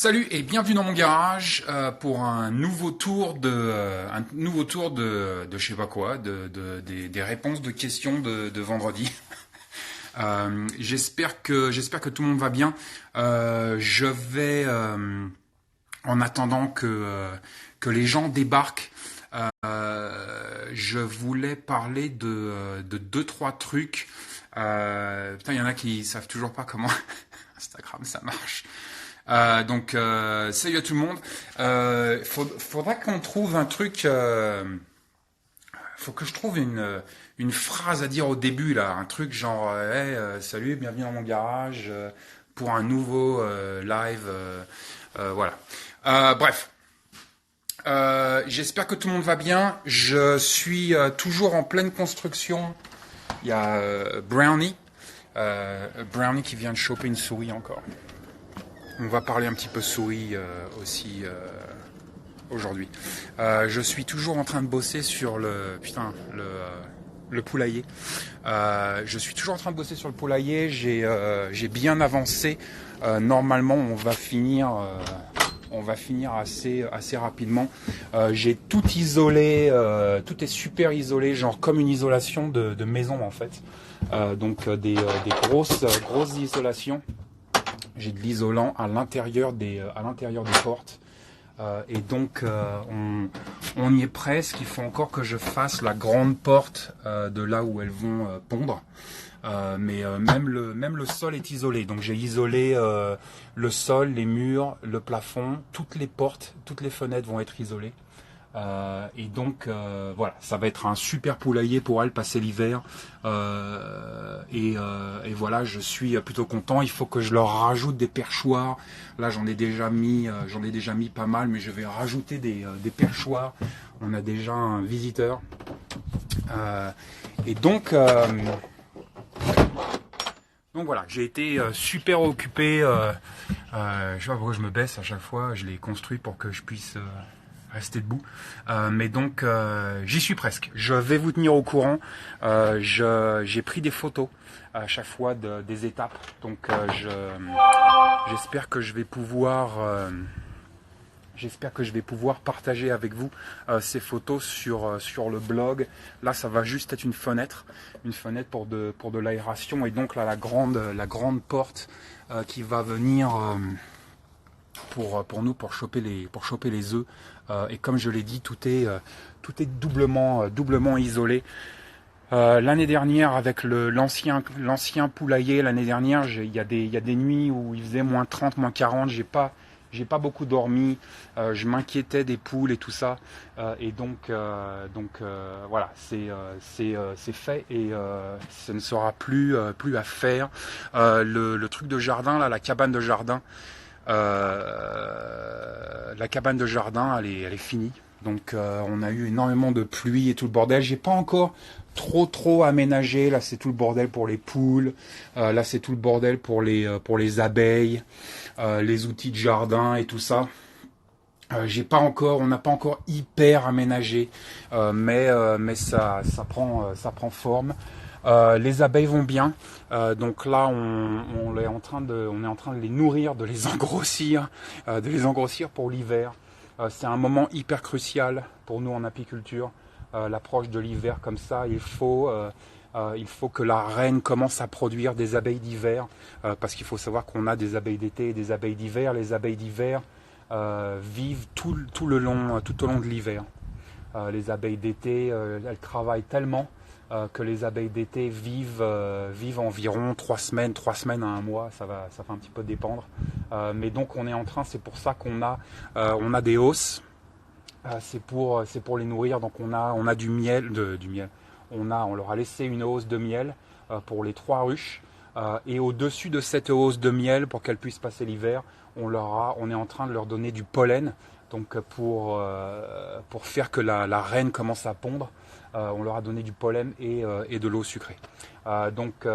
Salut et bienvenue dans mon garage pour un nouveau tour de je sais pas quoi, des réponses de questions de vendredi. J'espère que tout le monde va bien. Je vais en attendant que les gens débarquent. Je voulais parler de deux trois trucs. Putain, il y en a qui savent toujours pas comment Instagram ça marche. Salut à tout le monde. Faudra qu'on trouve un truc. Faut que je trouve une phrase à dire au début là, un truc genre hey, salut, bienvenue dans mon garage pour un nouveau live. Voilà. Bref. J'espère que tout le monde va bien. Je suis toujours en pleine construction. Il y a Brownie qui vient de choper une souris encore. On va parler un petit peu souris aussi aujourd'hui. Je suis toujours en train de bosser sur le poulailler. Je suis toujours en train de bosser sur le poulailler. J'ai bien avancé. Normalement, on va finir assez rapidement. J'ai tout isolé. Tout est super isolé, genre comme une isolation de maison en fait. Des grosses isolations. J'ai de l'isolant à l'intérieur des portes. On y est presque. Il faut encore que je fasse la grande porte de là où elles vont pondre. Même le sol est isolé. Donc j'ai isolé le sol, les murs, le plafond, toutes les portes, toutes les fenêtres vont être isolées. Voilà, ça va être un super poulailler pour elle passer l'hiver. Et voilà, je suis plutôt content. Il faut que je leur rajoute des perchoirs. Là, j'en ai déjà mis pas mal, mais je vais rajouter des perchoirs. On a déjà un visiteur. Donc voilà, j'ai été super occupé. Je sais pas pourquoi je me baisse à chaque fois. Je l'ai construit pour que je puisse rester debout. J'y suis presque. Je vais vous tenir au courant. J'ai pris des photos à chaque fois des étapes. J'espère que je vais pouvoir partager avec vous ces photos sur le blog. Là, ça va juste être une fenêtre pour de l'aération. Et donc là, la grande porte qui va venir pour nous pour choper les œufs. Et comme je l'ai dit, tout est doublement isolé. L'année dernière, avec l'ancien poulailler, il y a des nuits où il faisait moins 30, moins 40. J'ai pas beaucoup dormi. Je m'inquiétais des poules et tout ça. Voilà, c'est fait et ce ne sera plus à faire. Le truc de jardin, là, la cabane de jardin. Elle est finie. Donc on a eu énormément de pluie et tout le bordel. J'ai pas encore trop aménagé. Là, c'est tout le bordel pour les poules. Là, c'est tout le bordel pour les abeilles, les outils de jardin et tout ça. On n'a pas encore hyper aménagé, mais ça prend forme. Les abeilles vont bien, donc là on est en train de les nourrir, de les engrossir pour l'hiver. C'est un moment hyper crucial pour nous en apiculture. L'approche de l'hiver comme ça, il faut que la reine commence à produire des abeilles d'hiver, parce qu'il faut savoir qu'on a des abeilles d'été et des abeilles d'hiver. Les abeilles d'hiver vivent tout au long de l'hiver. Les abeilles d'été, elles travaillent tellement que les abeilles d'été vivent environ 3 semaines à un mois, ça fait un petit peu dépendre. Mais donc c'est pour ça qu'on a des hausses. C'est pour les nourrir. Donc on a du miel. On leur a laissé une hausse de miel pour les 3 ruches. Et au-dessus de cette hausse de miel, pour qu'elles puissent passer l'hiver, on est en train de leur donner du pollen. Donc pour faire que la reine commence à pondre, on leur a donné du pollen et de l'eau sucrée. Donc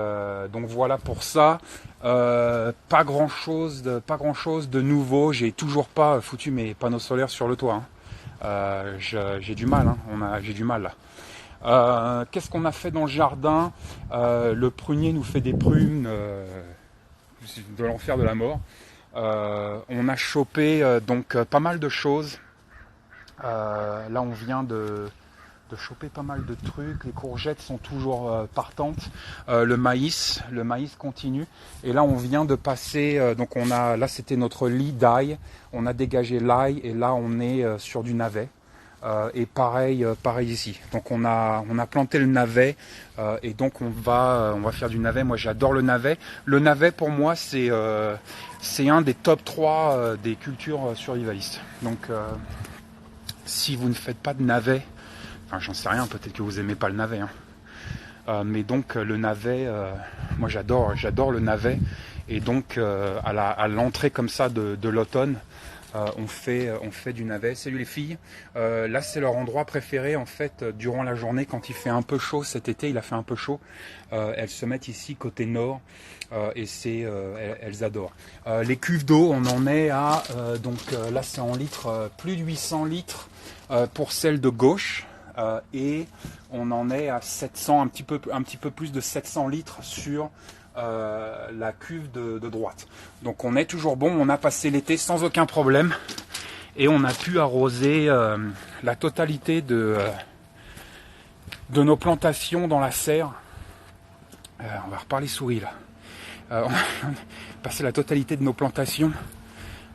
voilà pour ça. Pas grand chose de nouveau. J'ai toujours pas foutu mes panneaux solaires sur le toit. J'ai du mal. J'ai du mal là. Qu'est-ce qu'on a fait dans le jardin? Le prunier nous fait des prunes de l'enfer de la mort. On a chopé donc pas mal de choses. Là, on vient de choper pas mal de trucs. Les courgettes sont toujours partantes. Le maïs continue. Et là, on vient de passer. Donc, là, c'était notre lit d'ail. On a dégagé l'ail et là, on est sur du navet. Et pareil ici. Donc, on a planté le navet et donc on va faire du navet. Moi, j'adore le navet. Le navet, pour moi, c'est un des top 3 des cultures survivalistes. Donc, si vous ne faites pas de navet, enfin, j'en sais rien, peut-être que vous aimez pas le navet, hein. Mais donc le navet, moi j'adore le navet. Et donc à l'entrée comme ça de l'automne, on fait du navet. Salut les filles. Là c'est leur endroit préféré en fait durant la journée quand il fait un peu chaud. Cet été il a fait un peu chaud. Elles se mettent ici côté nord et elles adorent. Les cuves d'eau, on en est à donc là c'est en litres, plus de 800 litres pour celle de gauche. Et on en est à 700, un petit peu plus de 700 litres sur la cuve de droite. Donc on est toujours bon, on a passé l'été sans aucun problème et on a pu arroser la totalité de nos plantations dans la serre. On va reparler souris là. On a passé la totalité de nos plantations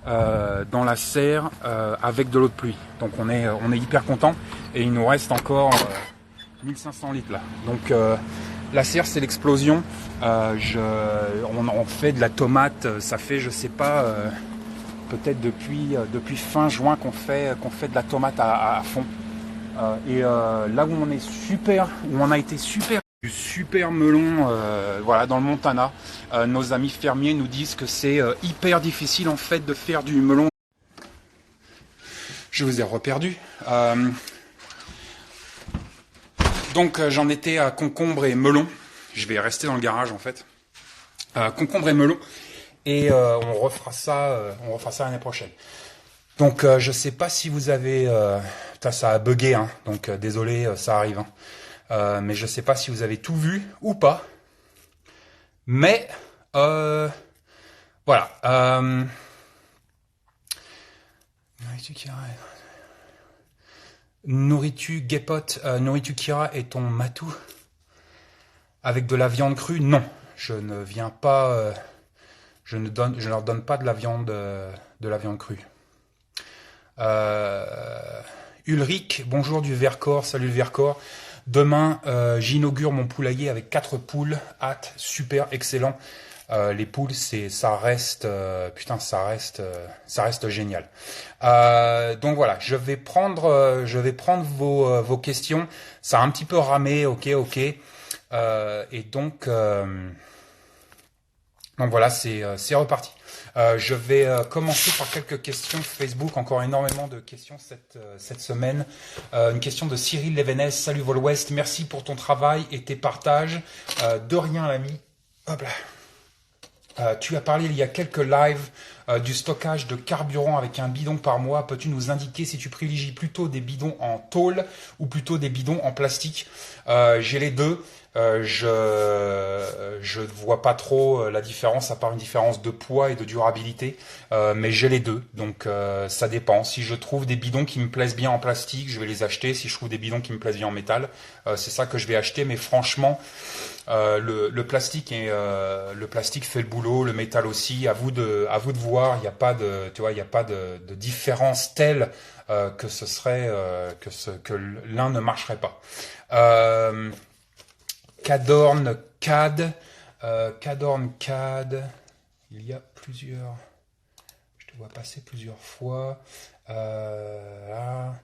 dans la serre avec de l'eau de pluie. Donc on est hyper content et il nous reste encore 1500 litres là. Donc la serre c'est l'explosion. On fait de la tomate, ça fait je sais pas peut-être depuis fin juin qu'on fait de la tomate à fond. Et là où on a été du super melon, voilà, dans le Montana. Nos amis fermiers nous disent que c'est hyper difficile en fait de faire du melon. Je vous ai reperdu. Donc j'en étais à concombre et melon. Je vais rester dans le garage en fait. Concombre et melon. Et on refera ça l'année prochaine. Donc je sais pas si vous avez... ça a bugué, hein, donc désolé, ça arrive. Hein. Mais je sais pas si vous avez tout vu ou pas. Mais voilà. Nourritu Gepot, Nourritu Kira et ton matou avec de la viande crue? Non, je ne viens pas. Je ne leur donne pas de la viande crue. Ulrich, bonjour du Vercors, salut le Vercors. Demain, j'inaugure mon poulailler avec 4 poules. Hâte, super, excellent. Les poules, ça reste génial. Donc voilà, je vais prendre vos questions. Ça a un petit peu ramé, ok. Et donc voilà, c'est reparti. Je vais commencer par quelques questions Facebook. Encore énormément de questions cette semaine. Une question de Cyril Levenez. Salut Vol West, merci pour ton travail et tes partages. De rien l'ami. Hop là. Tu as parlé il y a quelques lives du stockage de carburant avec un bidon par mois. Peux-tu nous indiquer si tu privilégies plutôt des bidons en tôle ou plutôt des bidons en plastique? J'ai les deux. Je ne vois pas trop la différence, à part une différence de poids et de durabilité, mais j'ai les deux, donc ça dépend. Si je trouve des bidons qui me plaisent bien en plastique, je vais les acheter. Si je trouve des bidons qui me plaisent bien en métal, c'est ça que je vais acheter. Mais franchement, le plastique fait le boulot, le métal aussi. À vous de voir. Il n'y a pas de différence telle que ce serait que l'un ne marcherait pas. Cadorn CAD, il y a plusieurs, je te vois passer plusieurs fois. Là.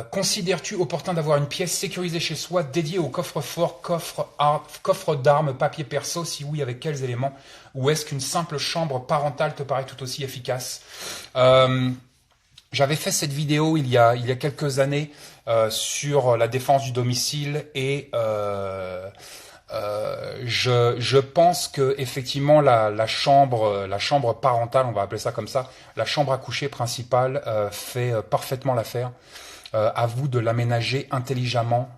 Considères-tu opportun d'avoir une pièce sécurisée chez soi dédiée au coffre-fort, coffre d'armes, papier perso? Si oui, avec quels éléments? Ou est-ce qu'une simple chambre parentale te paraît tout aussi efficace? J'avais fait cette vidéo il y a quelques années sur la défense du domicile et je pense que effectivement la chambre parentale, on va appeler ça comme ça, la chambre à coucher principale fait parfaitement l'affaire. À vous de l'aménager intelligemment.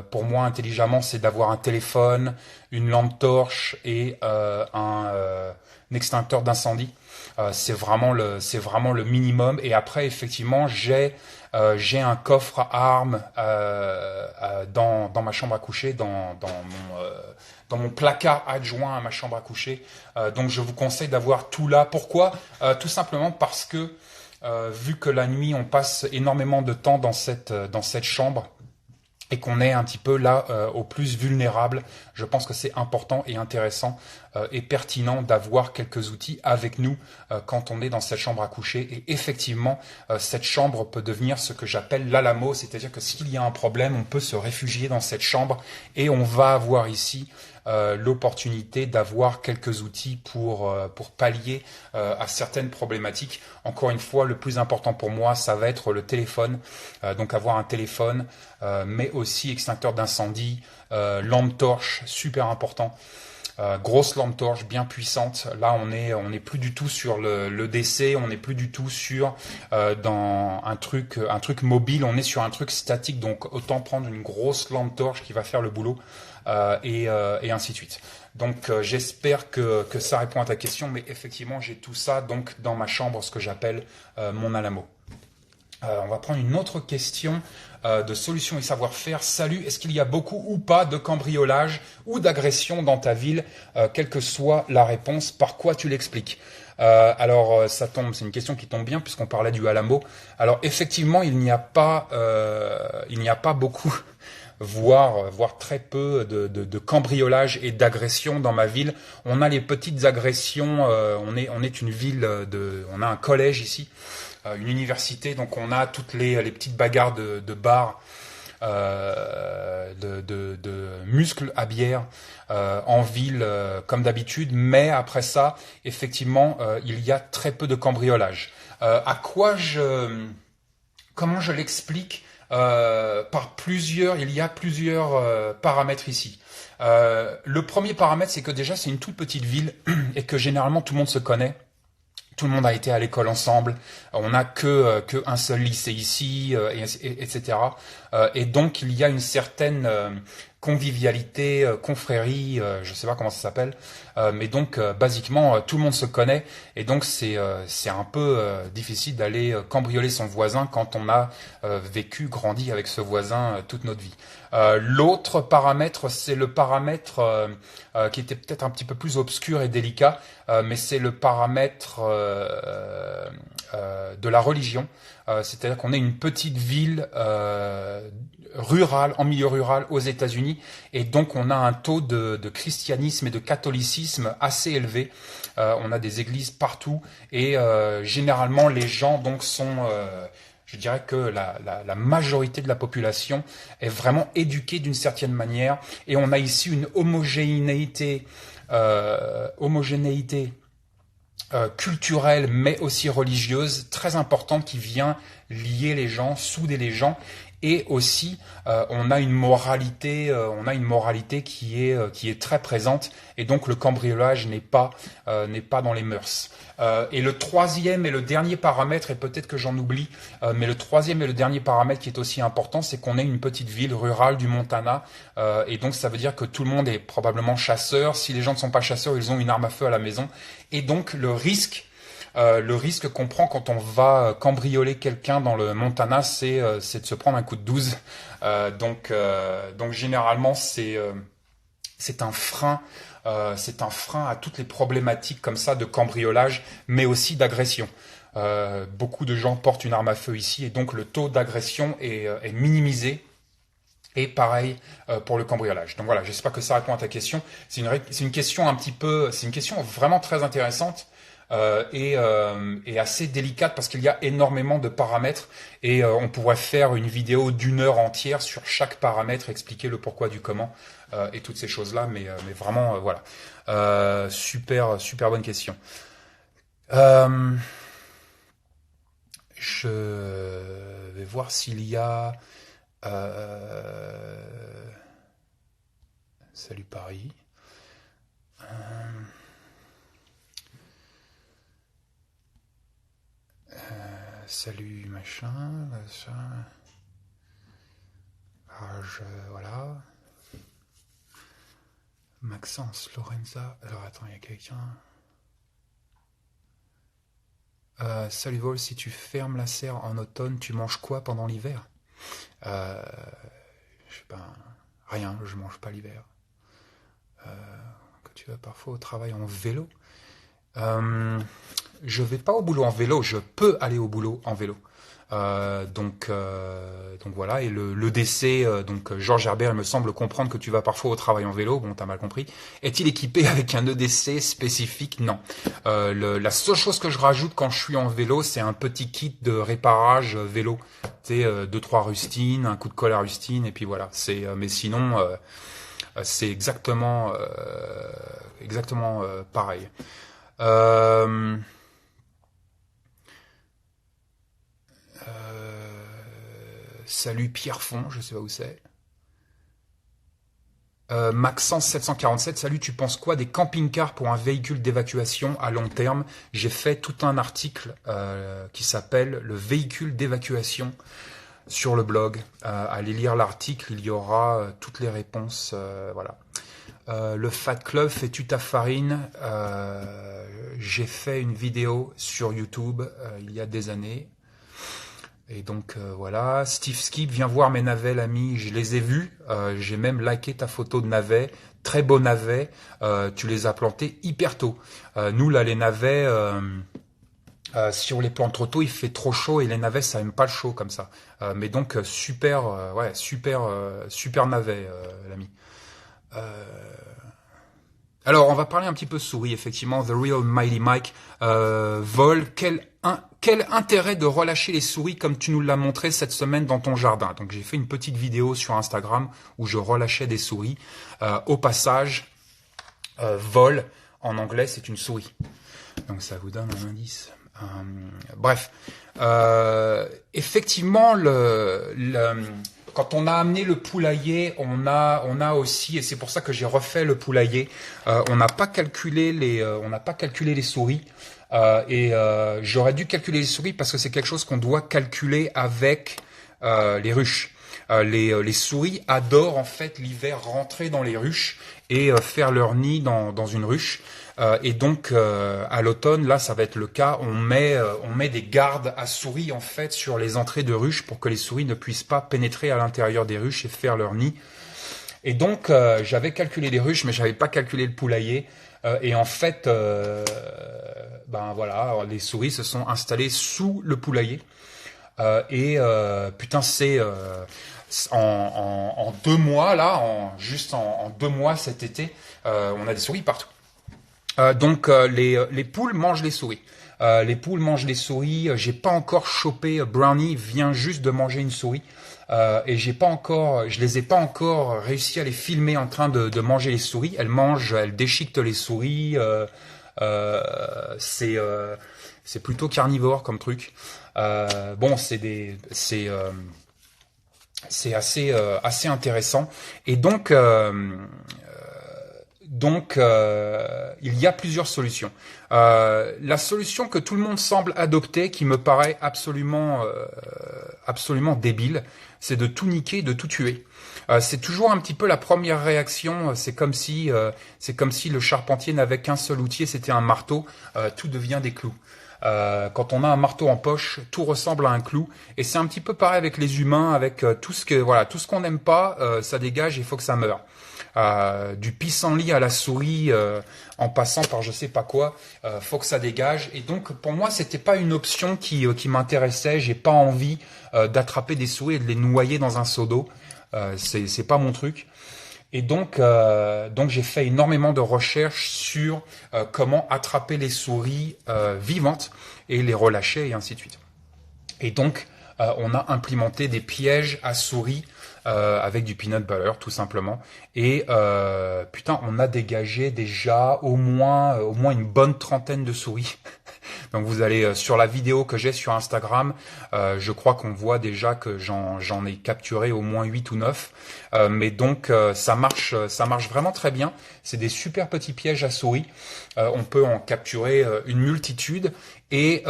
Pour moi, intelligemment, c'est d'avoir un téléphone, une lampe torche et un extincteur d'incendie. C'est vraiment le minimum. Et après, effectivement, j'ai un coffre à armes dans ma chambre à coucher, dans mon placard adjoint à ma chambre à coucher. Donc je vous conseille d'avoir tout là. Pourquoi? Tout simplement parce que vu que la nuit on passe énormément de temps dans cette chambre, et qu'on est un petit peu là au plus vulnérable, je pense que c'est important et intéressant et pertinent d'avoir quelques outils avec nous quand on est dans cette chambre à coucher. Et effectivement, cette chambre peut devenir ce que j'appelle l'Alamo, c'est-à-dire que s'il y a un problème, on peut se réfugier dans cette chambre et on va avoir ici l'opportunité d'avoir quelques outils pour pallier à certaines problématiques. Encore une fois, le plus important pour moi, ça va être le téléphone. Donc avoir un téléphone, mais aussi extincteur d'incendie, lampe torche, super important. Grosse lampe torche bien puissante. Là, on est plus du tout sur le DC, on n'est plus du tout sur dans un truc mobile. On est sur un truc statique. Donc, autant prendre une grosse lampe torche qui va faire le boulot et ainsi de suite. Donc, j'espère que ça répond à ta question. Mais effectivement, j'ai tout ça donc dans ma chambre, ce que j'appelle mon Alamo. On va prendre une autre question de solutions et savoir-faire. Salut, est-ce qu'il y a beaucoup ou pas de cambriolage ou d'agression dans ta ville, quelle que soit la réponse, par quoi tu l'expliques? Ça tombe, c'est une question qui tombe bien puisqu'on parlait du Alamo. Alors effectivement, il n'y a pas beaucoup, voire très peu de cambriolage et d'agression dans ma ville. On a les petites agressions. On est une ville on a un collège ici, une université, donc on a toutes les petites bagarres de bars, de muscles à bière en ville comme d'habitude, mais après ça, effectivement, il y a très peu de cambriolage. Comment je l'explique? Il y a plusieurs paramètres ici. Le premier paramètre, c'est que déjà c'est une toute petite ville et que généralement tout le monde se connaît. Tout le monde a été à l'école ensemble. On n'a que un seul lycée ici, etc. Et donc il y a une certaine convivialité, confrérie, je sais pas comment ça s'appelle, mais donc basiquement tout le monde se connaît et donc c'est un peu difficile d'aller cambrioler son voisin quand on a grandi avec ce voisin toute notre vie. L'autre paramètre, c'est le paramètre qui était peut-être un petit peu plus obscur et délicat, mais c'est le paramètre de la religion. C'est-à-dire qu'on est une petite ville rurale, en milieu rural aux États-Unis, et donc on a un taux de christianisme et de catholicisme assez élevé. On a des églises partout, et généralement les gens donc sont je dirais que la majorité de la population est vraiment éduquée d'une certaine manière, et on a ici une homogénéité culturelle mais aussi religieuse très importante qui vient lier les gens, souder les gens. Et aussi on a une moralité qui est très présente, et donc le cambriolage n'est pas dans les mœurs. Et le troisième et le dernier paramètre, et peut-être que j'en oublie, mais le troisième et le dernier paramètre qui est aussi important, c'est qu'on est une petite ville rurale du Montana, et donc ça veut dire que tout le monde est probablement chasseur. Si les gens ne sont pas chasseurs, ils ont une arme à feu à la maison, et donc le risque qu'on prend quand on va cambrioler quelqu'un dans le Montana, c'est de se prendre un coup de 12. Donc généralement, c'est un frein. C'est un frein à toutes les problématiques comme ça de cambriolage, mais aussi d'agression. Beaucoup de gens portent une arme à feu ici, et donc le taux d'agression est minimisé. Et pareil pour le cambriolage. Donc voilà, j'espère que ça répond à ta question. C'est une question c'est une question vraiment très intéressante et assez délicate parce qu'il y a énormément de paramètres, et on pourrait faire une vidéo d'une heure entière sur chaque paramètre, expliquer le pourquoi du comment et toutes ces choses-là. Mais vraiment, voilà. Super bonne question. Je vais voir s'il y a... Salut Paris. Salut machin. Voilà. Maxence, Lorenza. Alors attends, il y a quelqu'un. Salut Vol, si tu fermes la serre en automne, tu manges quoi pendant l'hiver? euh, Je sais pas, rien, je mange pas l'hiver. Que tu vas parfois au travail en vélo? Euh, je vais pas au boulot en vélo, je peux aller au boulot en vélo. Donc voilà, et le DC, donc Georges Herbert, il me semble comprendre que tu vas parfois au travail en vélo, bon t'as mal compris. Est-il équipé avec un EDC spécifique? Non. La seule chose que je rajoute quand je suis en vélo, c'est un petit kit de réparage vélo. Tu sais, deux trois rustines, un coup de colle à rustine, et puis voilà. Mais sinon, c'est exactement pareil. Euh, Salut Pierre Fond, je sais pas où c'est. Maxence 747, salut, tu penses quoi des camping-cars pour un véhicule d'évacuation à long terme? J'ai fait tout un article qui s'appelle Le véhicule d'évacuation sur le blog. Allez lire l'article, il y aura toutes les réponses. Voilà. Le Fat Club, fais-tu ta farine? J'ai fait une vidéo sur YouTube il y a des années. Et donc voilà, Steve Skip, viens voir mes navets, l'ami, je les ai vus, j'ai même liké ta photo de navet, très beau navet, tu les as plantés hyper tôt. Nous là, les navets, si on les plante trop tôt, il fait trop chaud et les navets ça aime pas le chaud comme ça. Mais donc super, ouais, super navet, l'ami. Alors, on va parler un petit peu souris, effectivement. The Real Mighty Mike. Vol, quel intérêt de relâcher les souris comme tu nous l'as montré cette semaine dans ton jardin? Donc, j'ai fait une petite vidéo sur Instagram où je relâchais des souris. Au passage, Vol, en anglais, c'est une souris. Donc, ça vous donne un indice. Bref. Effectivement, quand on a amené le poulailler, on a aussi, et c'est pour ça que j'ai refait le poulailler, on n'a pas calculé les souris. J'aurais dû calculer les souris parce que c'est quelque chose qu'on doit calculer avec les ruches. Les souris adorent en fait l'hiver rentrer dans les ruches et faire leur nid dans une ruche. Et donc à l'automne, là, ça va être le cas. On met des gardes à souris en fait sur les entrées de ruches pour que les souris ne puissent pas pénétrer à l'intérieur des ruches et faire leur nid. Et donc j'avais calculé les ruches, mais j'avais pas calculé le poulailler. Et en fait, ben voilà, les souris se sont installées sous le poulailler. Putain, c'est en 2 mois là, juste en 2 mois cet été, on a des souris partout. Donc les poules mangent les souris. Les poules mangent les souris. J'ai pas encore chopé. Brownie vient juste de manger une souris. Et je les ai pas encore réussi à les filmer en train de manger les souris. Elles déchiquetent les souris. Euh, c'est plutôt carnivore comme truc. Bon, c'est assez intéressant. Et donc, il y a plusieurs solutions. La solution que tout le monde semble adopter, qui me paraît absolument débile, c'est de tout niquer, de tout tuer. C'est toujours un petit peu la première réaction. C'est comme si le charpentier n'avait qu'un seul outil, c'était un marteau. Tout devient des clous. Quand on a un marteau en poche, tout ressemble à un clou. Et c'est un petit peu pareil avec les humains, avec tout ce qu'on n'aime pas, ça dégage, il faut que ça meure. Du pissenlit à la souris, en passant par je sais pas quoi, faut que ça dégage. Et donc pour moi, c'était pas une option qui m'intéressait. J'ai pas envie d'attraper des souris et de les noyer dans un seau d'eau. C'est pas mon truc. Et donc j'ai fait énormément de recherches sur comment attraper les souris vivantes et les relâcher et ainsi de suite. Et donc on a implémenté des pièges à souris avec du peanut butter tout simplement. Et putain, on a dégagé déjà au moins une bonne trentaine de souris. Donc vous allez sur la vidéo que j'ai sur Instagram, je crois qu'on voit déjà que j'en ai capturé au moins 8 ou 9. Mais donc ça marche vraiment très bien. C'est des super petits pièges à souris. On peut en capturer une multitude et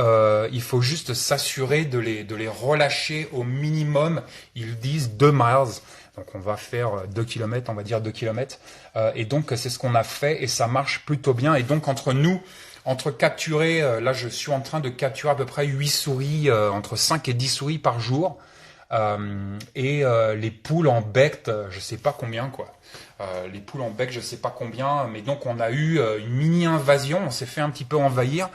il faut juste s'assurer de les relâcher au minimum. Ils disent 2 miles. Donc on va faire 2 km, on va dire 2 km. Et donc c'est ce qu'on a fait et ça marche plutôt bien. Et donc entre nous, entre capturer, là je suis en train de capturer à peu près 8 souris, entre 5 et 10 souris par jour. Les poules en bec, je sais pas combien quoi. Les poules en bec, je sais pas combien, mais donc on a eu une mini invasion, on s'est fait un petit peu envahir.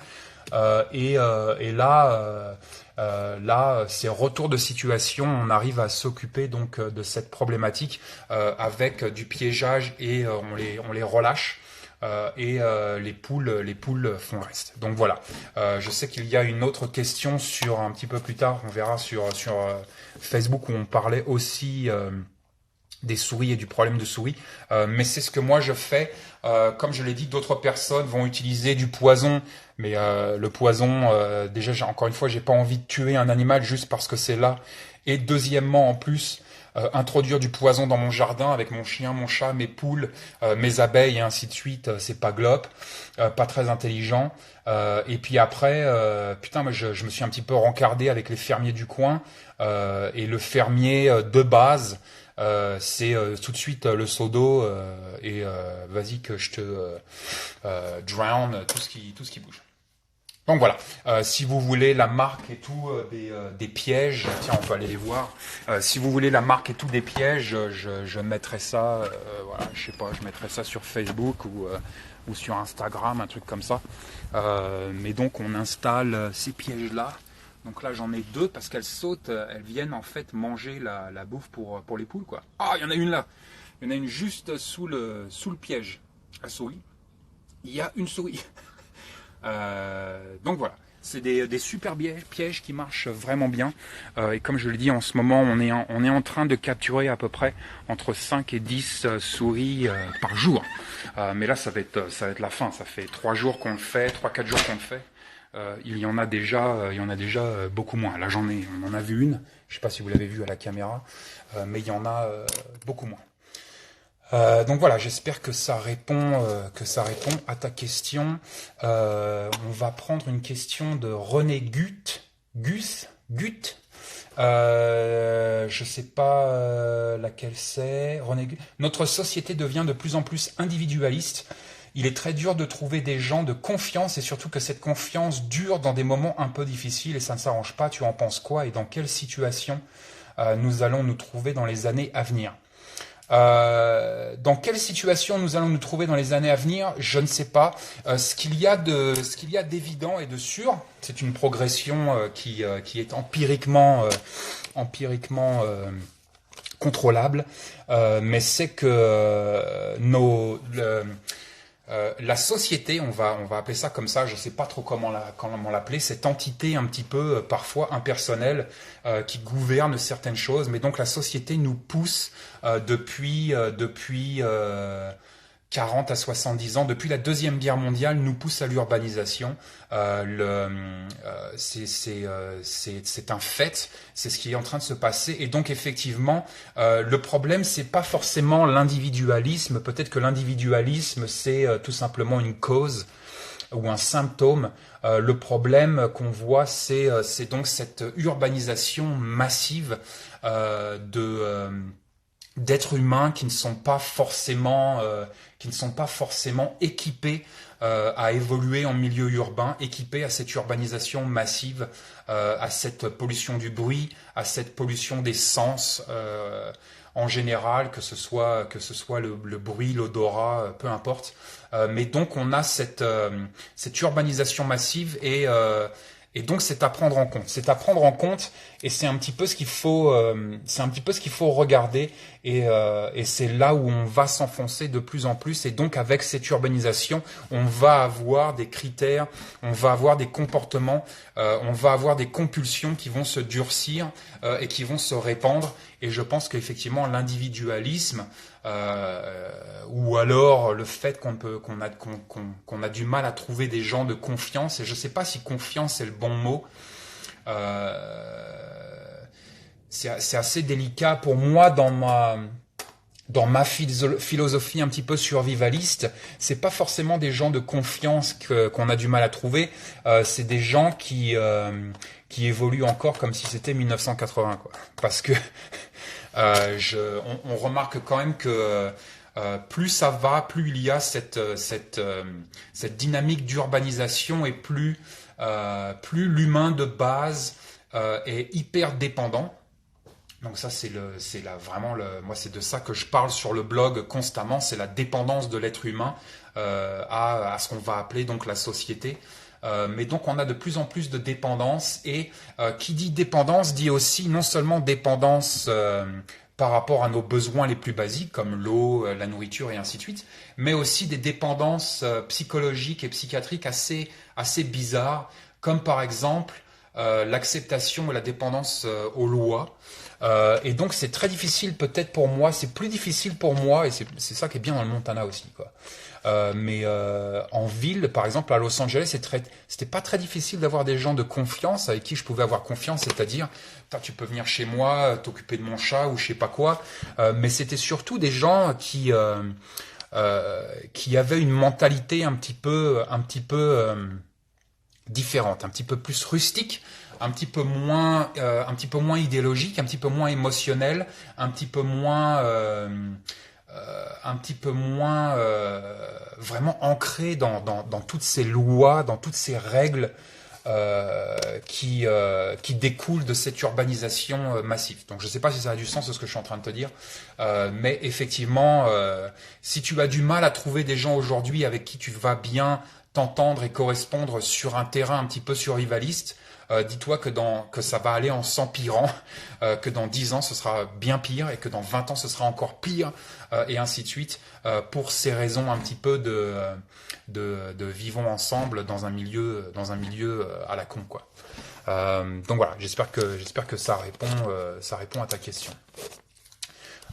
Là, c'est retour de situation. On arrive à s'occuper donc de cette problématique avec du piégeage et on les relâche. Les poules font le reste. Donc voilà. Je sais qu'il y a une autre question sur un petit peu plus tard. On verra sur Facebook où on parlait aussi des souris et du problème de souris. Mais c'est ce que moi je fais. Comme je l'ai dit, d'autres personnes vont utiliser du poison. Mais le poison, déjà, encore une fois, j'ai pas envie de tuer un animal juste parce que c'est là. Et deuxièmement, en plus, introduire du poison dans mon jardin avec mon chien, mon chat, mes poules, mes abeilles et ainsi de suite, c'est pas glop, pas très intelligent. Et puis après, putain, moi, je me suis un petit peu rencardé avec les fermiers du coin et le fermier de base. C'est tout de suite le seau d'eau et vas-y que je te drown tout ce qui bouge. Donc voilà, si vous voulez la marque et tout des pièges, tiens on peut aller les voir. Si vous voulez la marque et tout des pièges, je mettrai ça, voilà, je sais pas, je mettrai ça sur Facebook ou sur Instagram, un truc comme ça. Mais donc on installe ces pièges là. Donc là j'en ai deux parce qu'elles sautent, elles viennent en fait manger la bouffe pour les poules quoi. Ah il y en a une là, il y en a une juste sous le piège, la souris. Il y a une souris. Donc voilà, c'est des super pièges qui marchent vraiment bien. Et comme je le dis en ce moment, on est en train de capturer à peu près entre 5 et 10 souris par jour. Mais là ça va être la fin, ça fait 3 jours qu'on le fait, 3-4 jours qu'on le fait. Il y en a déjà beaucoup moins. Là on en a vu une, je sais pas si vous l'avez vu à la caméra, mais il y en a beaucoup moins. Donc voilà, j'espère que ça répond à ta question. On va prendre une question de René Gus. Je sais pas laquelle c'est. René Gut. Notre société devient de plus en plus individualiste. Il est très dur de trouver des gens de confiance et surtout que cette confiance dure dans des moments un peu difficiles et ça ne s'arrange pas. Tu en penses quoi et dans quelle situation nous allons nous trouver dans les années à venir? Dans quelle situation nous allons nous trouver dans les années à venir, je ne sais pas. Ce qu'il y a d'évident et de sûr, c'est une progression qui est empiriquement contrôlable, mais c'est que la société, on va appeler ça comme ça, je ne sais pas trop comment l'appeler, cette entité un petit peu parfois impersonnelle qui gouverne certaines choses, mais donc la société nous pousse depuis 40 à 70 ans, depuis la Deuxième Guerre mondiale, nous pousse à l'urbanisation. C'est un fait, c'est ce qui est en train de se passer. Et donc effectivement, le problème, c'est pas forcément l'individualisme. Peut-être que l'individualisme, c'est tout simplement une cause ou un symptôme. Le problème qu'on voit, c'est donc cette urbanisation massive d'êtres humains qui ne sont pas forcément équipés à évoluer en milieu urbain, équipés à cette urbanisation massive, à cette pollution du bruit, à cette pollution des sens en général, que ce soit le bruit, l'odorat, peu importe. Mais donc on a cette urbanisation massive et donc c'est à prendre en compte. C'est à prendre en compte et c'est un petit peu ce qu'il faut regarder et c'est là où on va s'enfoncer de plus en plus. Et donc avec cette urbanisation, on va avoir des critères, on va avoir des comportements, on va avoir des compulsions qui vont se durcir et qui vont se répandre. Et je pense qu'effectivement l'individualisme ou alors le fait qu'on a du mal à trouver des gens de confiance, et je ne sais pas si confiance est le bon mot, c'est assez délicat pour moi dans ma philosophie un petit peu survivaliste. C'est pas forcément des gens de confiance qu'on a du mal à trouver, c'est des gens qui évoluent encore comme si c'était 1980 quoi. Parce que on remarque quand même que plus ça va, plus il y a cette dynamique d'urbanisation et plus l'humain de base est hyper dépendant. Donc ça moi c'est de ça que je parle sur le blog constamment, c'est la dépendance de l'être humain à ce qu'on va appeler donc la société. Mais donc on a de plus en plus de dépendance et qui dit dépendance dit aussi non seulement dépendance par rapport à nos besoins les plus basiques comme l'eau, la nourriture et ainsi de suite, mais aussi des dépendances psychologiques et psychiatriques assez bizarres, comme par exemple l'acceptation et la dépendance aux lois. Et donc c'est très difficile peut-être pour moi, c'est plus difficile pour moi, et c'est ça qui est bien dans le Montana aussi, quoi. Mais en ville, par exemple à Los Angeles, c'était pas très difficile d'avoir des gens de confiance avec qui je pouvais avoir confiance, c'est-à-dire tu peux venir chez moi, t'occuper de mon chat ou je sais pas quoi. Mais c'était surtout des gens qui avaient une mentalité un petit peu différente, un petit peu plus rustique, un petit peu moins idéologique, un petit peu moins émotionnel, un petit peu moins vraiment ancré dans toutes ces lois, dans toutes ces règles qui découlent de cette urbanisation massive. Donc je ne sais pas si ça a du sens ce que je suis en train de te dire, mais effectivement, si tu as du mal à trouver des gens aujourd'hui avec qui tu vas bien t'entendre et correspondre sur un terrain un petit peu survivaliste, dis-toi que ça va aller en s'empirant, que dans 10 ans ce sera bien pire et que dans 20 ans ce sera encore pire, et ainsi de suite, pour ces raisons un petit peu de vivons ensemble dans un milieu à la con, quoi. Donc voilà, j'espère que ça répond à ta question.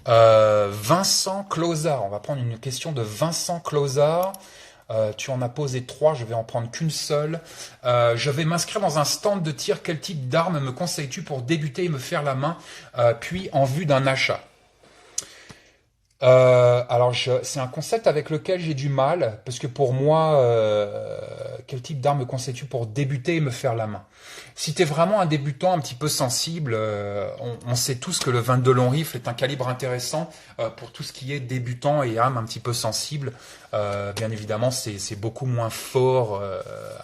Vincent Closard, on va prendre une question de Vincent Closard. Tu en as posé 3, je vais en prendre qu'une seule. Je vais m'inscrire dans un stand de tir. Quel type d'arme me conseilles-tu pour débuter et me faire la main, puis en vue d'un achat? Alors c'est un concept avec lequel j'ai du mal, parce que pour moi, quel type d'arme me conseilles-tu pour débuter et me faire la main? Si t'es vraiment un débutant un petit peu sensible, on sait tous que le 22 long rifle est un calibre intéressant pour tout ce qui est débutant et arme un petit peu sensible. Bien évidemment, c'est beaucoup moins fort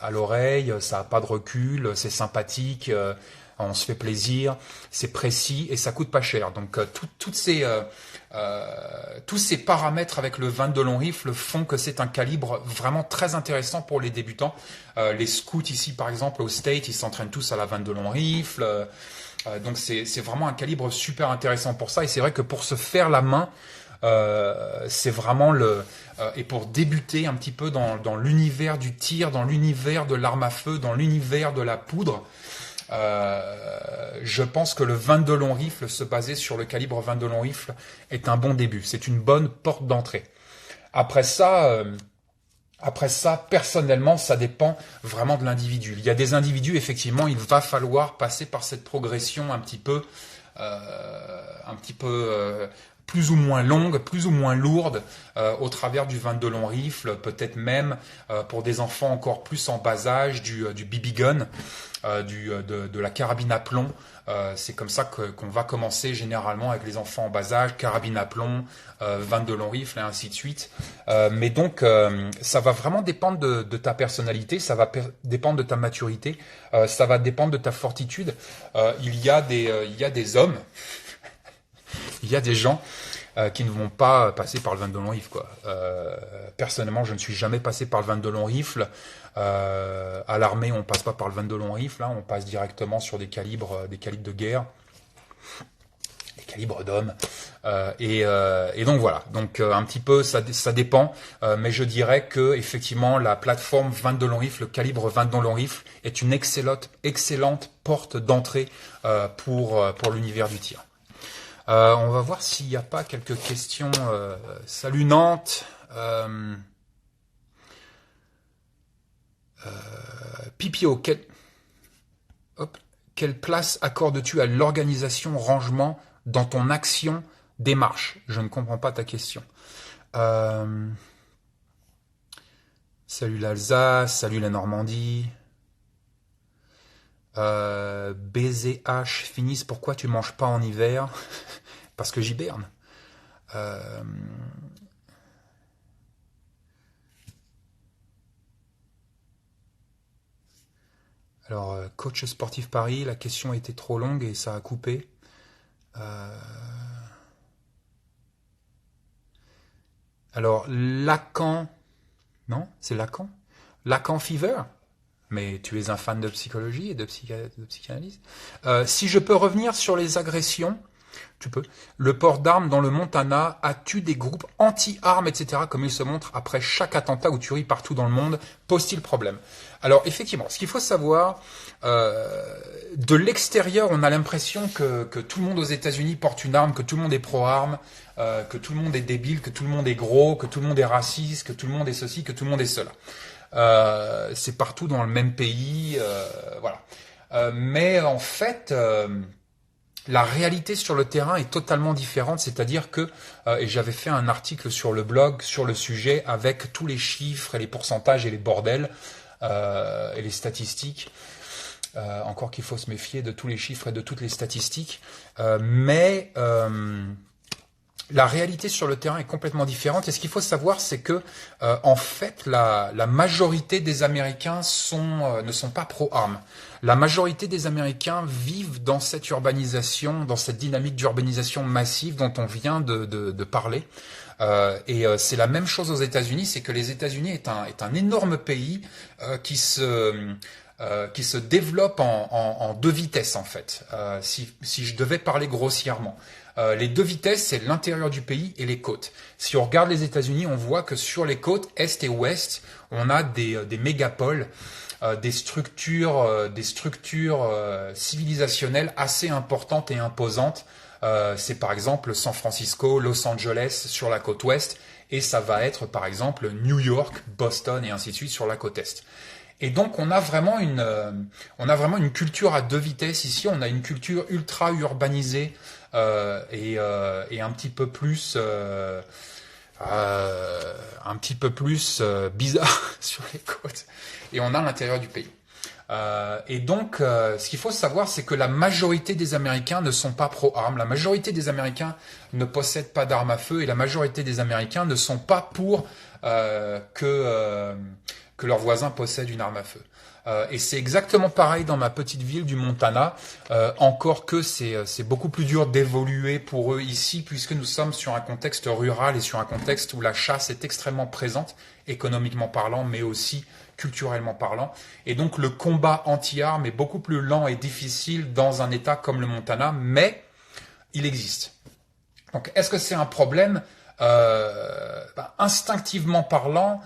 à l'oreille, ça a pas de recul, c'est sympathique. On se fait plaisir, c'est précis et ça coûte pas cher. Donc tous ces paramètres avec le 22 long rifle font que c'est un calibre vraiment très intéressant pour les débutants. Les scouts ici par exemple au State, ils s'entraînent tous à la 22 long rifle. Donc c'est vraiment un calibre super intéressant pour ça. Et c'est vrai que pour se faire la main, c'est vraiment et pour débuter un petit peu dans l'univers du tir, dans l'univers de l'arme à feu, dans l'univers de la poudre, je pense que le 22 long rifle, se baser sur le calibre 22 long rifle, est un bon début. C'est une bonne porte d'entrée. Après ça, personnellement, ça dépend vraiment de l'individu. Il y a des individus, effectivement, il va falloir passer par cette progression plus ou moins longue, plus ou moins lourde, au travers du 22 long rifle, peut-être même pour des enfants encore plus en bas âge, du BB gun, de la carabine à plomb. C'est comme ça qu'on va commencer généralement avec les enfants en bas âge, carabine à plomb, 22 long rifle et ainsi de suite. Mais donc ça va vraiment dépendre de ta personnalité, ça va dépendre de ta maturité, ça va dépendre de ta fortitude. Il y a des hommes, il y a des gens qui ne vont pas passer par le 22 long rifle, quoi. Personnellement, je ne suis jamais passé par le 22 long rifle. À l'armée, on passe pas par le 22 long rifle, hein, on passe directement sur des calibres de guerre, des calibres d'hommes. Et donc voilà. Donc un petit peu, ça dépend. Mais je dirais que effectivement, la plateforme 22 long rifle, le calibre 22 long rifle, est une excellente porte d'entrée pour l'univers du tir. On va voir s'il n'y a pas quelques questions. Salut Nantes. Pipio, quelle place accordes-tu à l'organisation rangement dans ton action démarche? Je ne comprends pas ta question. Salut l'Alsace, salut la Normandie. BZH finisse, pourquoi tu manges pas en hiver? Parce que j'hiberne. Alors, coach sportif Paris, la question était trop longue et ça a coupé. Euh, Alors, Lacan, non? C'est Lacan? Lacan Fever? Mais tu es un fan de psychologie et de psychanalyse. Si je peux revenir sur les agressions, tu peux. Le port d'armes dans le Montana a tué des groupes anti-armes, etc., comme il se montre après chaque attentat ou tuerie partout dans le monde, pose-t-il problème? Alors, effectivement, ce qu'il faut savoir, de l'extérieur, on a l'impression que tout le monde aux États-Unis porte une arme, que tout le monde est pro-arme, que tout le monde est débile, que tout le monde est gros, que tout le monde est raciste, que tout le monde est ceci, que tout le monde est cela. C'est partout dans le même pays, voilà. Mais en fait, la réalité sur le terrain est totalement différente, c'est-à-dire que, et j'avais fait un article sur le blog sur le sujet avec tous les chiffres et les pourcentages et les bordels et les statistiques. Encore qu'il faut se méfier de tous les chiffres et de toutes les statistiques, mais la réalité sur le terrain est complètement différente. Et ce qu'il faut savoir, c'est que, en fait, la majorité des Américains ne sont pas pro-armes. La majorité des Américains vivent dans cette urbanisation, dans cette dynamique d'urbanisation massive dont on vient de parler. C'est la même chose aux États-Unis, c'est que les États-Unis est un énorme pays qui se développe en deux vitesses en fait. Si je devais parler grossièrement. Les deux vitesses, c'est l'intérieur du pays et les côtes. Si on regarde les États-Unis, on voit que sur les côtes, est et ouest, on a des mégapoles, des structures civilisationnelles assez importantes et imposantes. C'est par exemple San Francisco, Los Angeles sur la côte ouest, et ça va être par exemple New York, Boston et ainsi de suite sur la côte est. Et donc on a vraiment une culture à deux vitesses ici. On a une culture ultra urbanisée et un petit peu plus bizarre sur les côtes. Et on a l'intérieur du pays. Ce qu'il faut savoir, c'est que la majorité des Américains ne sont pas pro-armes. La majorité des Américains ne possèdent pas d'armes à feu et la majorité des Américains ne sont pas pour que leurs voisins possèdent une arme à feu. Et c'est exactement pareil dans ma petite ville du Montana, encore que c'est beaucoup plus dur d'évoluer pour eux ici, puisque nous sommes sur un contexte rural et sur un contexte où la chasse est extrêmement présente, économiquement parlant, mais aussi culturellement parlant. Et donc le combat anti-armes est beaucoup plus lent et difficile dans un État comme le Montana, mais il existe. Donc est-ce que c'est un problème? Instinctivement parlant,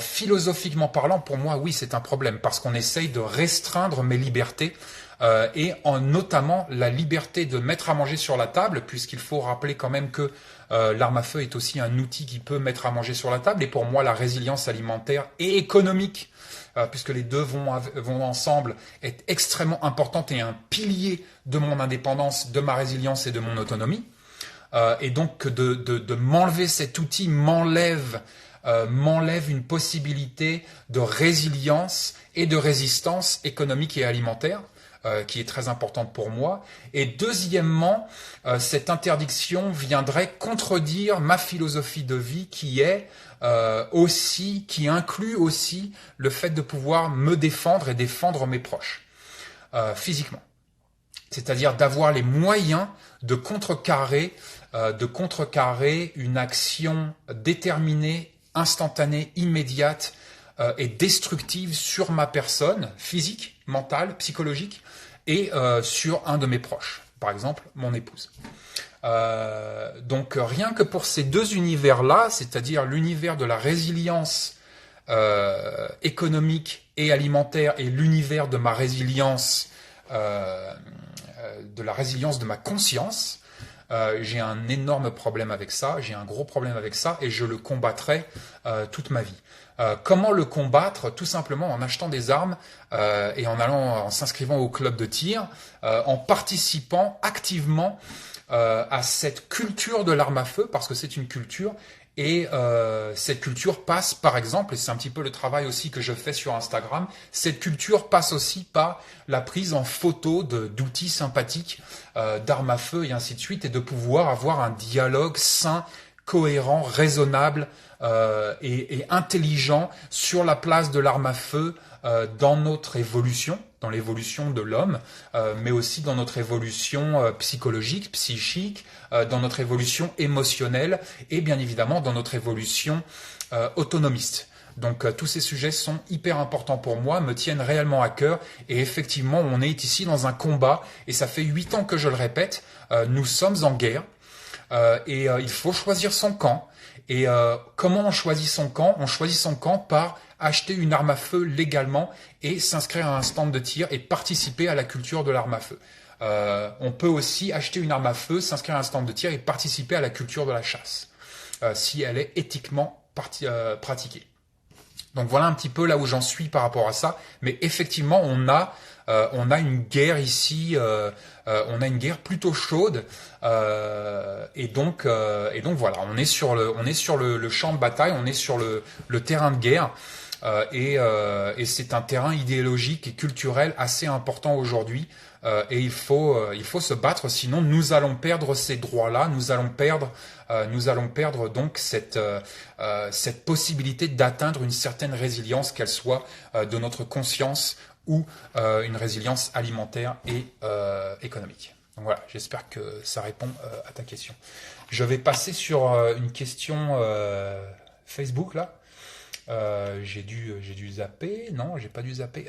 philosophiquement parlant, pour moi, oui, c'est un problème, parce qu'on essaye de restreindre mes libertés, notamment la liberté de mettre à manger sur la table, puisqu'il faut rappeler quand même que l'arme à feu est aussi un outil qui peut mettre à manger sur la table, et pour moi, la résilience alimentaire et économique, puisque les deux vont ensemble, est extrêmement importante et un pilier de mon indépendance, de ma résilience et de mon autonomie. Et donc de m'enlever cet outil m'enlève une possibilité de résilience et de résistance économique et alimentaire qui est très importante pour moi. Et deuxièmement, cette interdiction viendrait contredire ma philosophie de vie qui inclut aussi le fait de pouvoir me défendre et défendre mes proches physiquement. C'est-à-dire d'avoir les moyens de contrecarrer une action déterminée, instantanée, immédiate et destructive sur ma personne, physique, mentale, psychologique, et sur un de mes proches, par exemple mon épouse. Donc rien que pour ces deux univers-là, c'est-à-dire l'univers de la résilience économique et alimentaire et l'univers de ma résilience, de la résilience de ma conscience, j'ai un énorme problème avec ça, j'ai un gros problème avec ça et je le combattrai toute ma vie. Comment le combattre? Tout simplement en achetant des armes et en s'inscrivant au club de tir, en participant activement à cette culture de l'arme à feu, parce que c'est une culture. Et cette culture passe, par exemple, et c'est un petit peu le travail aussi que je fais sur Instagram, cette culture passe aussi par la prise en photo d'outils sympathiques, d'armes à feu et ainsi de suite, et de pouvoir avoir un dialogue sain, cohérent, raisonnable et intelligent sur la place de l'arme à feu dans notre évolution, dans l'évolution de l'homme, mais aussi dans notre évolution psychologique, psychique, dans notre évolution émotionnelle et bien évidemment dans notre évolution autonomiste. Donc tous ces sujets sont hyper importants pour moi, me tiennent réellement à cœur et effectivement on est ici dans un combat et ça fait 8 ans que je le répète, nous sommes en guerre et il faut choisir son camp. Et comment on choisit son camp? On choisit son camp par acheter une arme à feu légalement et s'inscrire à un stand de tir et participer à la culture de l'arme à feu. On peut aussi acheter une arme à feu, s'inscrire à un stand de tir et participer à la culture de la chasse, si elle est éthiquement pratiquée. Donc voilà un petit peu là où j'en suis par rapport à ça. Mais effectivement, on a une guerre ici, on a une guerre plutôt chaude, et donc voilà, on est sur le champ de bataille, on est sur le terrain de guerre, et c'est un terrain idéologique et culturel assez important aujourd'hui. Et il faut se battre, sinon nous allons perdre ces droits-là, nous allons perdre donc cette possibilité d'atteindre une certaine résilience, qu'elle soit de notre conscience ou une résilience alimentaire et économique. Donc voilà, j'espère que ça répond à ta question. Je vais passer sur une question Facebook là. J'ai dû zapper, non, j'ai pas dû zapper.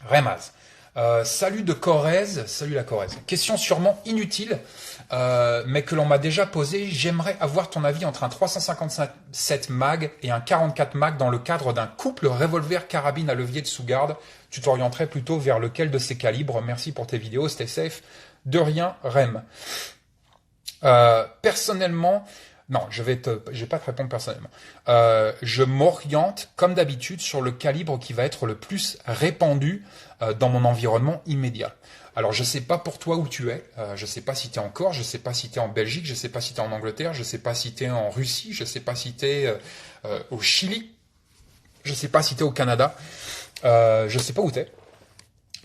Remaz. Salut de Corrèze, salut la Corrèze. Question sûrement inutile, mais que l'on m'a déjà posée. J'aimerais avoir ton avis entre un 357 mag et un 44 mag dans le cadre d'un couple revolver carabine à levier de sous-garde. Tu t'orienterais plutôt vers lequel de ces calibres? Merci pour tes vidéos, stay safe. De rien, Rem. Personnellement, non, je vais pas te répondre personnellement. Je m'oriente, comme d'habitude, sur le calibre qui va être le plus répandu dans mon environnement immédiat. Alors, je sais pas pour toi où tu es. Je sais pas si tu es en Corse, je sais pas si tu es en Belgique, je sais pas si tu es en Angleterre, je sais pas si tu es en Russie, je sais pas si tu es au Chili, je sais pas si tu es au Canada, je sais pas où tu es.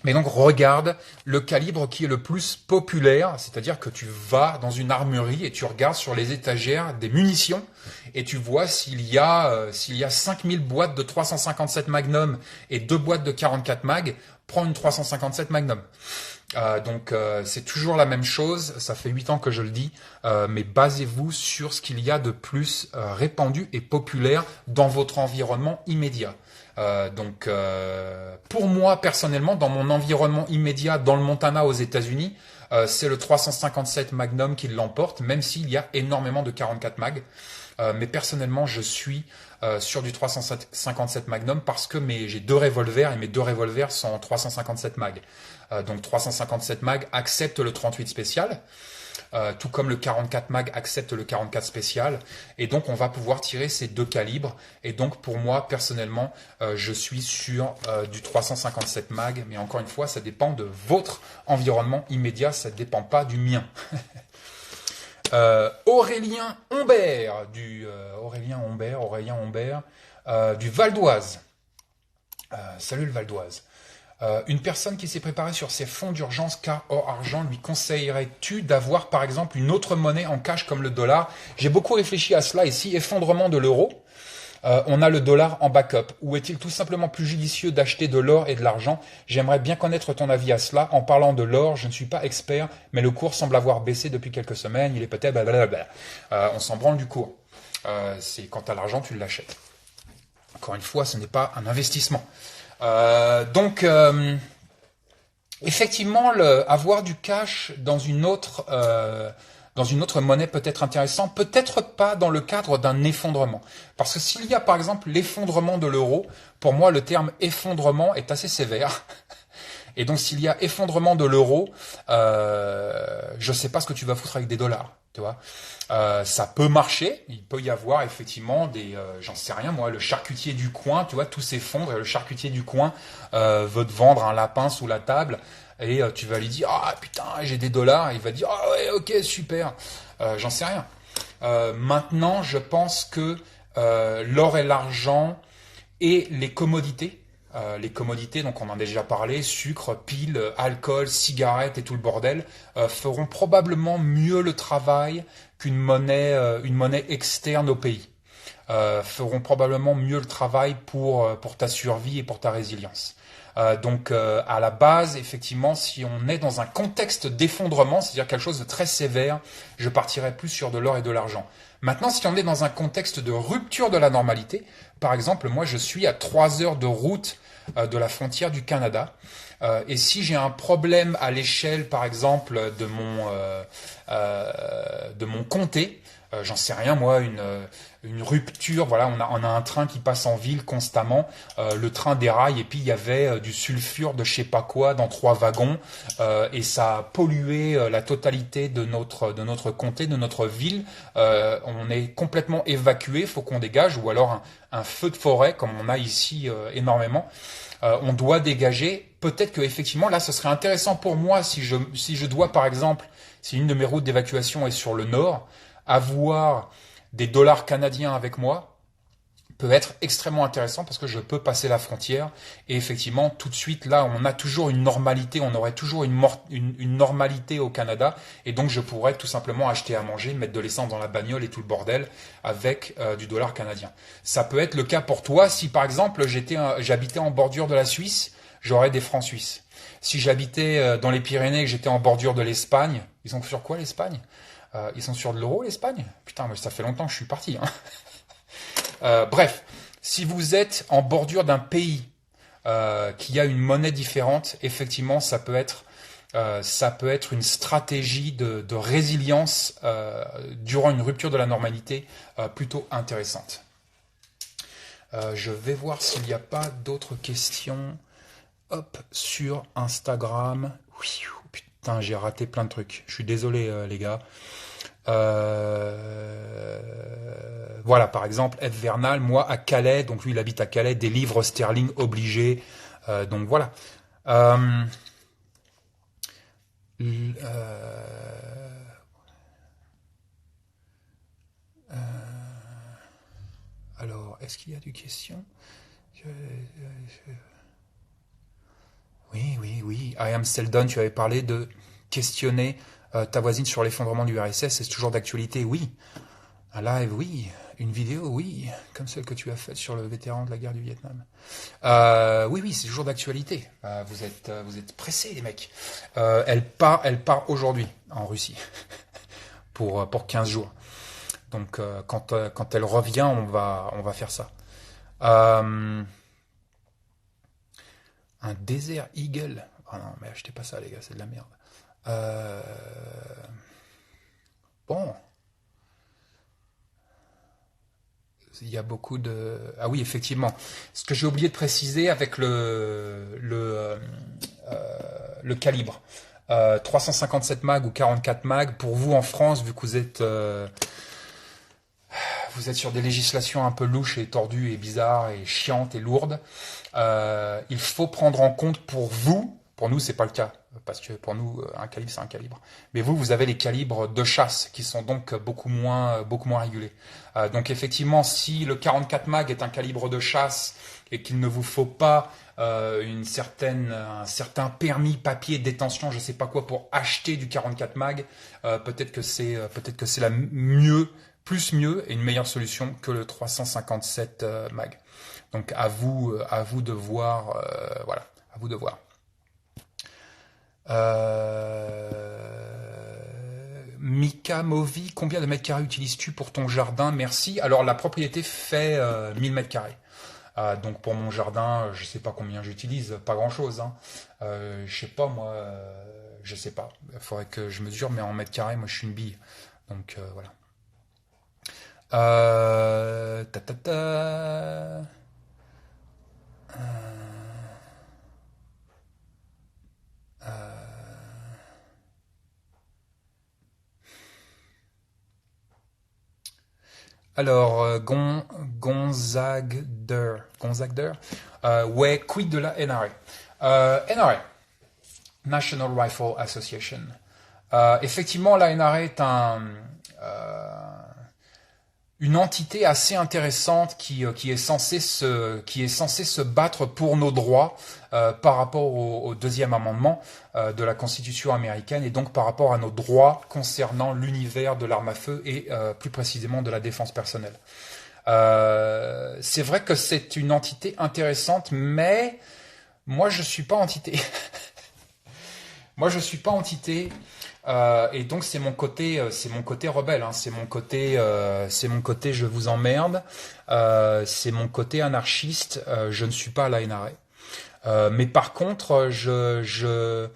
Mais donc regarde le calibre qui est le plus populaire, c'est-à-dire que tu vas dans une armurerie et tu regardes sur les étagères des munitions et tu vois s'il y a 5000 boîtes de 357 Magnum et 2 boîtes de 44 Mag, prends une 357 Magnum. Donc c'est toujours la même chose, ça fait 8 ans que je le dis, mais basez-vous sur ce qu'il y a de plus répandu et populaire dans votre environnement immédiat. Donc pour moi personnellement, dans mon environnement immédiat, dans le Montana aux États-Unis, c'est le 357 Magnum qui l'emporte, même s'il y a énormément de 44 Mag. Mais personnellement, je suis sur du 357 Magnum parce que j'ai 2 revolvers et mes 2 revolvers sont en 357 Mag. Donc 357 Mag accepte le 38 spécial. Tout comme le 44 Mag accepte le 44 spécial, et donc on va pouvoir tirer ces 2 calibres, et donc pour moi personnellement je suis sur du 357 Mag, mais encore une fois ça dépend de votre environnement immédiat, ça ne dépend pas du mien. Aurélien Humbert du Val d'Oise. Salut le Val d'Oise. Une personne qui s'est préparée sur ses fonds d'urgence car hors argent, lui conseillerais-tu d'avoir par exemple une autre monnaie en cash comme le dollar? J'ai beaucoup réfléchi à cela ici. Effondrement de l'euro, on a le dollar en backup. Ou est-il tout simplement plus judicieux d'acheter de l'or et de l'argent? J'aimerais bien connaître ton avis à cela. En parlant de l'or, je ne suis pas expert, mais le cours semble avoir baissé depuis quelques semaines. Il est peut-être blablabla. On s'en branle du cours. C'est quand tu as l'argent, tu l'achètes. Encore une fois, ce n'est pas un investissement. Donc, effectivement, avoir du cash dans une autre monnaie peut être intéressant, peut-être pas dans le cadre d'un effondrement. Parce que s'il y a par exemple l'effondrement de l'euro, pour moi le terme effondrement est assez sévère. Et donc s'il y a effondrement de l'euro, je sais pas ce que tu vas foutre avec des dollars, tu vois. Ça peut marcher, il peut y avoir effectivement j'en sais rien moi, le charcutier du coin, tu vois, tout s'effondre et le charcutier du coin veut te vendre un lapin sous la table et tu vas lui dire ah putain j'ai des dollars, et il va dire ah ouais ok super, j'en sais rien. Maintenant je pense que l'or et l'argent et les commodités, donc on en a déjà parlé, sucre, piles, alcool, cigarettes et tout le bordel, feront probablement mieux le travail qu'une monnaie externe au pays. Feront probablement mieux le travail pour ta survie et pour ta résilience. Donc à la base, effectivement, si on est dans un contexte d'effondrement, c'est-à-dire quelque chose de très sévère, je partirais plus sur de l'or et de l'argent. Maintenant, si on est dans un contexte de rupture de la normalité, par exemple, moi je suis à 3 heures de route de la frontière du Canada. Et si j'ai un problème à l'échelle, par exemple, de mon comté, j'en sais rien moi, une rupture, voilà, on a un train qui passe en ville constamment, le train déraille et puis il y avait du sulfure de je sais pas quoi dans 3 wagons, et ça a pollué la totalité de notre comté, de notre ville. On est complètement évacué, faut qu'on dégage, ou alors un feu de forêt comme on a ici énormément. On doit dégager. Peut-être que effectivement là, ce serait intéressant pour moi si je dois par exemple, si une de mes routes d'évacuation est sur le nord, avoir des dollars canadiens avec moi peut être extrêmement intéressant parce que je peux passer la frontière et effectivement tout de suite là on a toujours une normalité, on aurait toujours une normalité au Canada et donc je pourrais tout simplement acheter à manger, mettre de l'essence dans la bagnole et tout le bordel avec du dollar canadien. Ça peut être le cas pour toi si par exemple j'habitais en bordure de la Suisse, j'aurais des francs suisses. Si j'habitais dans les Pyrénées et que j'étais en bordure de l'Espagne, ils sont sur quoi l'Espagne? Ils sont sur de l'euro l'Espagne? Putain, mais ça fait longtemps que je suis parti. Hein. Bref, si vous êtes en bordure d'un pays qui a une monnaie différente, effectivement, ça peut être une stratégie de résilience durant une rupture de la normalité plutôt intéressante. Je vais voir s'il n'y a pas d'autres questions. Hop, sur Instagram. Putain, j'ai raté plein de trucs. Je suis désolé, les gars. Voilà, par exemple, F. Vernal, moi à Calais, donc lui il habite à Calais, des livres sterling obligés. Donc voilà. Alors, est-ce qu'il y a des questions? Oui. I am Seldon, tu avais parlé de questionner ta voisine sur l'effondrement du RSS, c'est toujours d'actualité? Oui. Un live, oui. Une vidéo, oui. Comme celle que tu as faite sur le vétéran de la guerre du Vietnam. Oui, c'est toujours d'actualité. Vous êtes pressés, les mecs. Elle part aujourd'hui en Russie pour 15 jours. Donc quand elle revient, on va faire ça. Un désert Eagle. Oh non, mais achetez pas ça, les gars, c'est de la merde. Bon. Il y a beaucoup de... Ah oui, effectivement. Ce que j'ai oublié de préciser avec le calibre. 357 mag ou 44 mag, pour vous en France, vu que vous êtes sur des législations un peu louches et tordues et bizarres et chiantes et lourdes, il faut prendre en compte pour nous c'est pas le cas, parce que pour nous un calibre c'est un calibre, mais vous avez les calibres de chasse qui sont donc beaucoup moins régulés. Donc effectivement, si le 44 mag est un calibre de chasse et qu'il ne vous faut pas un certain permis, papier, détention, je sais pas quoi pour acheter du 44 mag, peut-être que c'est la mieux et une meilleure solution que le 357 mag. Donc à vous de voir, voilà, à vous de voir. Mika Movi, combien de mètres carrés utilises-tu pour ton jardin? Merci. Alors la propriété fait 1000 mètres carrés. Donc pour mon jardin, je sais pas combien j'utilise, pas grand-chose. Hein. Je sais pas moi, je sais pas. Il faudrait que je mesure, mais en mètres carrés, moi je suis une bille. Donc voilà. Ta ta ta. Alors, Gonzagder. Ouais, quid de la NRA? NRA, National Rifle Association. Effectivement, la NRA est une entité assez intéressante qui est censée se battre pour nos droits par rapport au deuxième amendement de la Constitution américaine et donc par rapport à nos droits concernant l'univers de l'arme à feu et plus précisément de la défense personnelle. C'est vrai que c'est une entité intéressante, mais Moi, je suis pas entité. Moi, je suis pas entité. Et donc c'est mon côté rebelle, hein. C'est mon côté je vous emmerde. C'est mon côté anarchiste. Je ne suis pas à la NRA. Mais par contre, je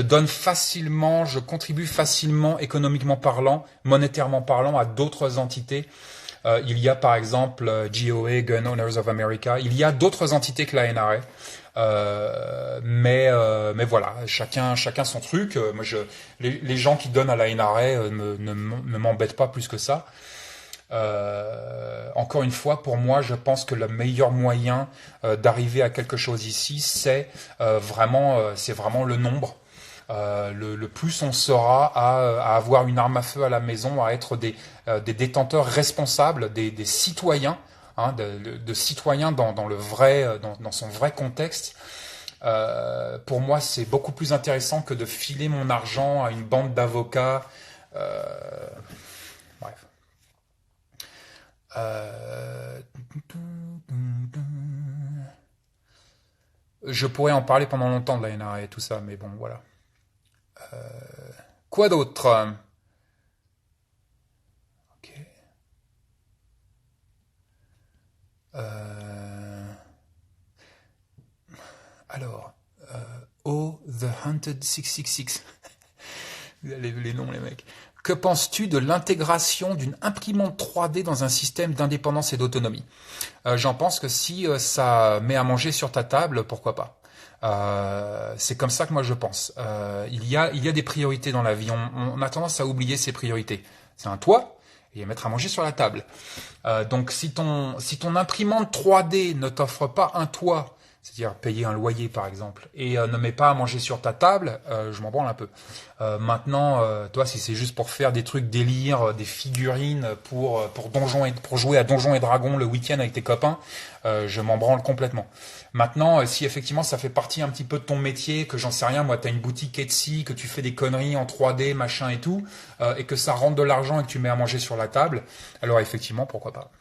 donne facilement, je contribue facilement, économiquement parlant, monétairement parlant, à d'autres entités. Il y a par exemple GOA, Gun Owners of America. Il y a d'autres entités que la NRA. Mais voilà, chacun son truc. Les gens qui donnent à la NRA ne m'embêtent pas plus que ça. Encore une fois, pour moi, je pense que le meilleur moyen d'arriver à quelque chose ici, c'est vraiment le nombre. Le plus on sera à avoir une arme à feu à la maison, à être des détenteurs responsables, des citoyens, hein, de citoyens dans le vrai, dans son vrai contexte. Pour moi, c'est beaucoup plus intéressant que de filer mon argent à une bande d'avocats. Euh, bref. Euh, je pourrais en parler pendant longtemps de la NRA et tout ça, mais bon, voilà. Quoi d'autre? Ok. Euh, alors, Oh, The Hunted 666. Les noms, les mecs. Que penses-tu de l'intégration d'une imprimante 3D dans un système d'indépendance et d'autonomie? J'en pense que si ça met à manger sur ta table, pourquoi pas. C'est comme ça que moi je pense. Il y a des priorités dans la vie. On a tendance à oublier ces priorités. C'est un toit et mettre à manger sur la table. Donc si ton imprimante 3D ne t'offre pas un toit, c'est-à-dire payer un loyer par exemple, et ne met pas à manger sur ta table, je m'en branle un peu. Maintenant, toi, si c'est juste pour faire des trucs délire, des figurines pour jouer à Donjons et Dragons le week-end avec tes copains, je m'en branle complètement. Maintenant, si effectivement ça fait partie un petit peu de ton métier, que j'en sais rien, moi t'as une boutique Etsy, que tu fais des conneries en 3D, machin et tout, et que ça rentre de l'argent et que tu mets à manger sur la table, alors effectivement, pourquoi pas.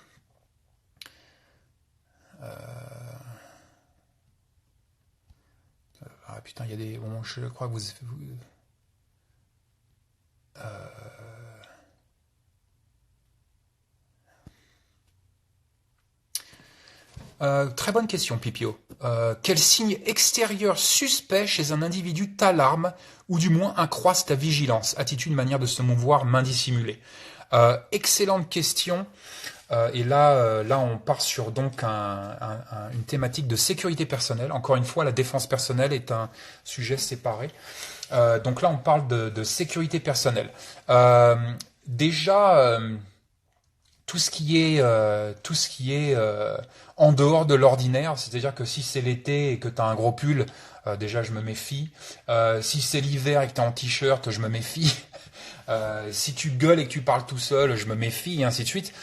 Ah putain, il y a des... Bon, je crois que très bonne question, Pipio. Quel signe extérieur suspect chez un individu t'alarme, ou du moins accroisse ta vigilance? Attitude, manière de se mouvoir, main dissimulée. Excellente question. Là, on part sur donc une thématique de sécurité personnelle. Encore une fois, la défense personnelle est un sujet séparé. Donc là, on parle de sécurité personnelle. Euh, déjà, tout ce qui est en dehors de l'ordinaire, c'est-à-dire que si c'est l'été et que tu as un gros pull, déjà je me méfie. Si c'est l'hiver et que tu es en t-shirt, je me méfie. Si tu gueules et que tu parles tout seul, je me méfie, et ainsi de suite.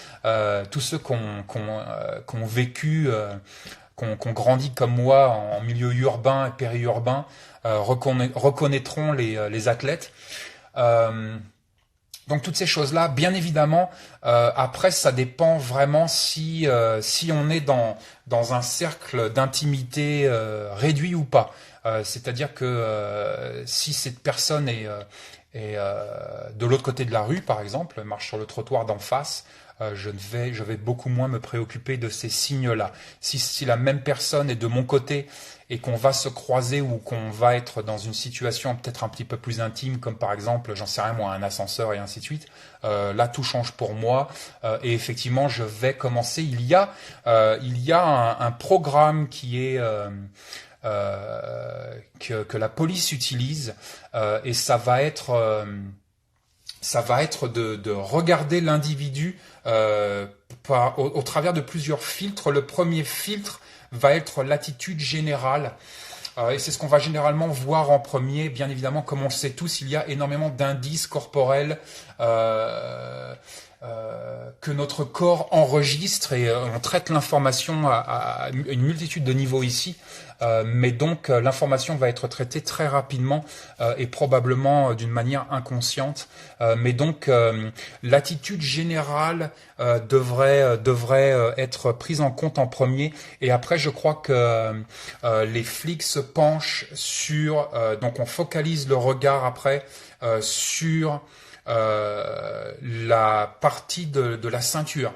Tous ceux qui ont vécu, qui ont grandi comme moi en milieu urbain et périurbain, reconnaîtront les athlètes. Euh, donc toutes ces choses-là, bien évidemment, après ça dépend vraiment si on est dans un cercle d'intimité réduit ou pas. C'est-à-dire que si cette personne est de l'autre côté de la rue, par exemple, marche sur le trottoir d'en face, je vais beaucoup moins me préoccuper de ces signes-là. Si la même personne est de mon côté et qu'on va se croiser ou qu'on va être dans une situation peut-être un petit peu plus intime, comme par exemple, j'en sais rien moi, un ascenseur et ainsi de suite, là tout change pour moi. Et effectivement, je vais commencer. Il y a un programme qui est que la police utilise et ça va être de regarder l'individu au travers de plusieurs filtres. Le premier filtre va être l'attitude générale. Et c'est ce qu'on va généralement voir en premier. Bien évidemment, comme on le sait tous, il y a énormément d'indices corporels que notre corps enregistre et on traite l'information à une multitude de niveaux ici, mais donc l'information va être traitée très rapidement et probablement d'une manière inconsciente, mais donc l'attitude générale devrait être prise en compte en premier, et après je crois que les flics se penchent sur, donc on focalise le regard après sur la partie de la ceinture.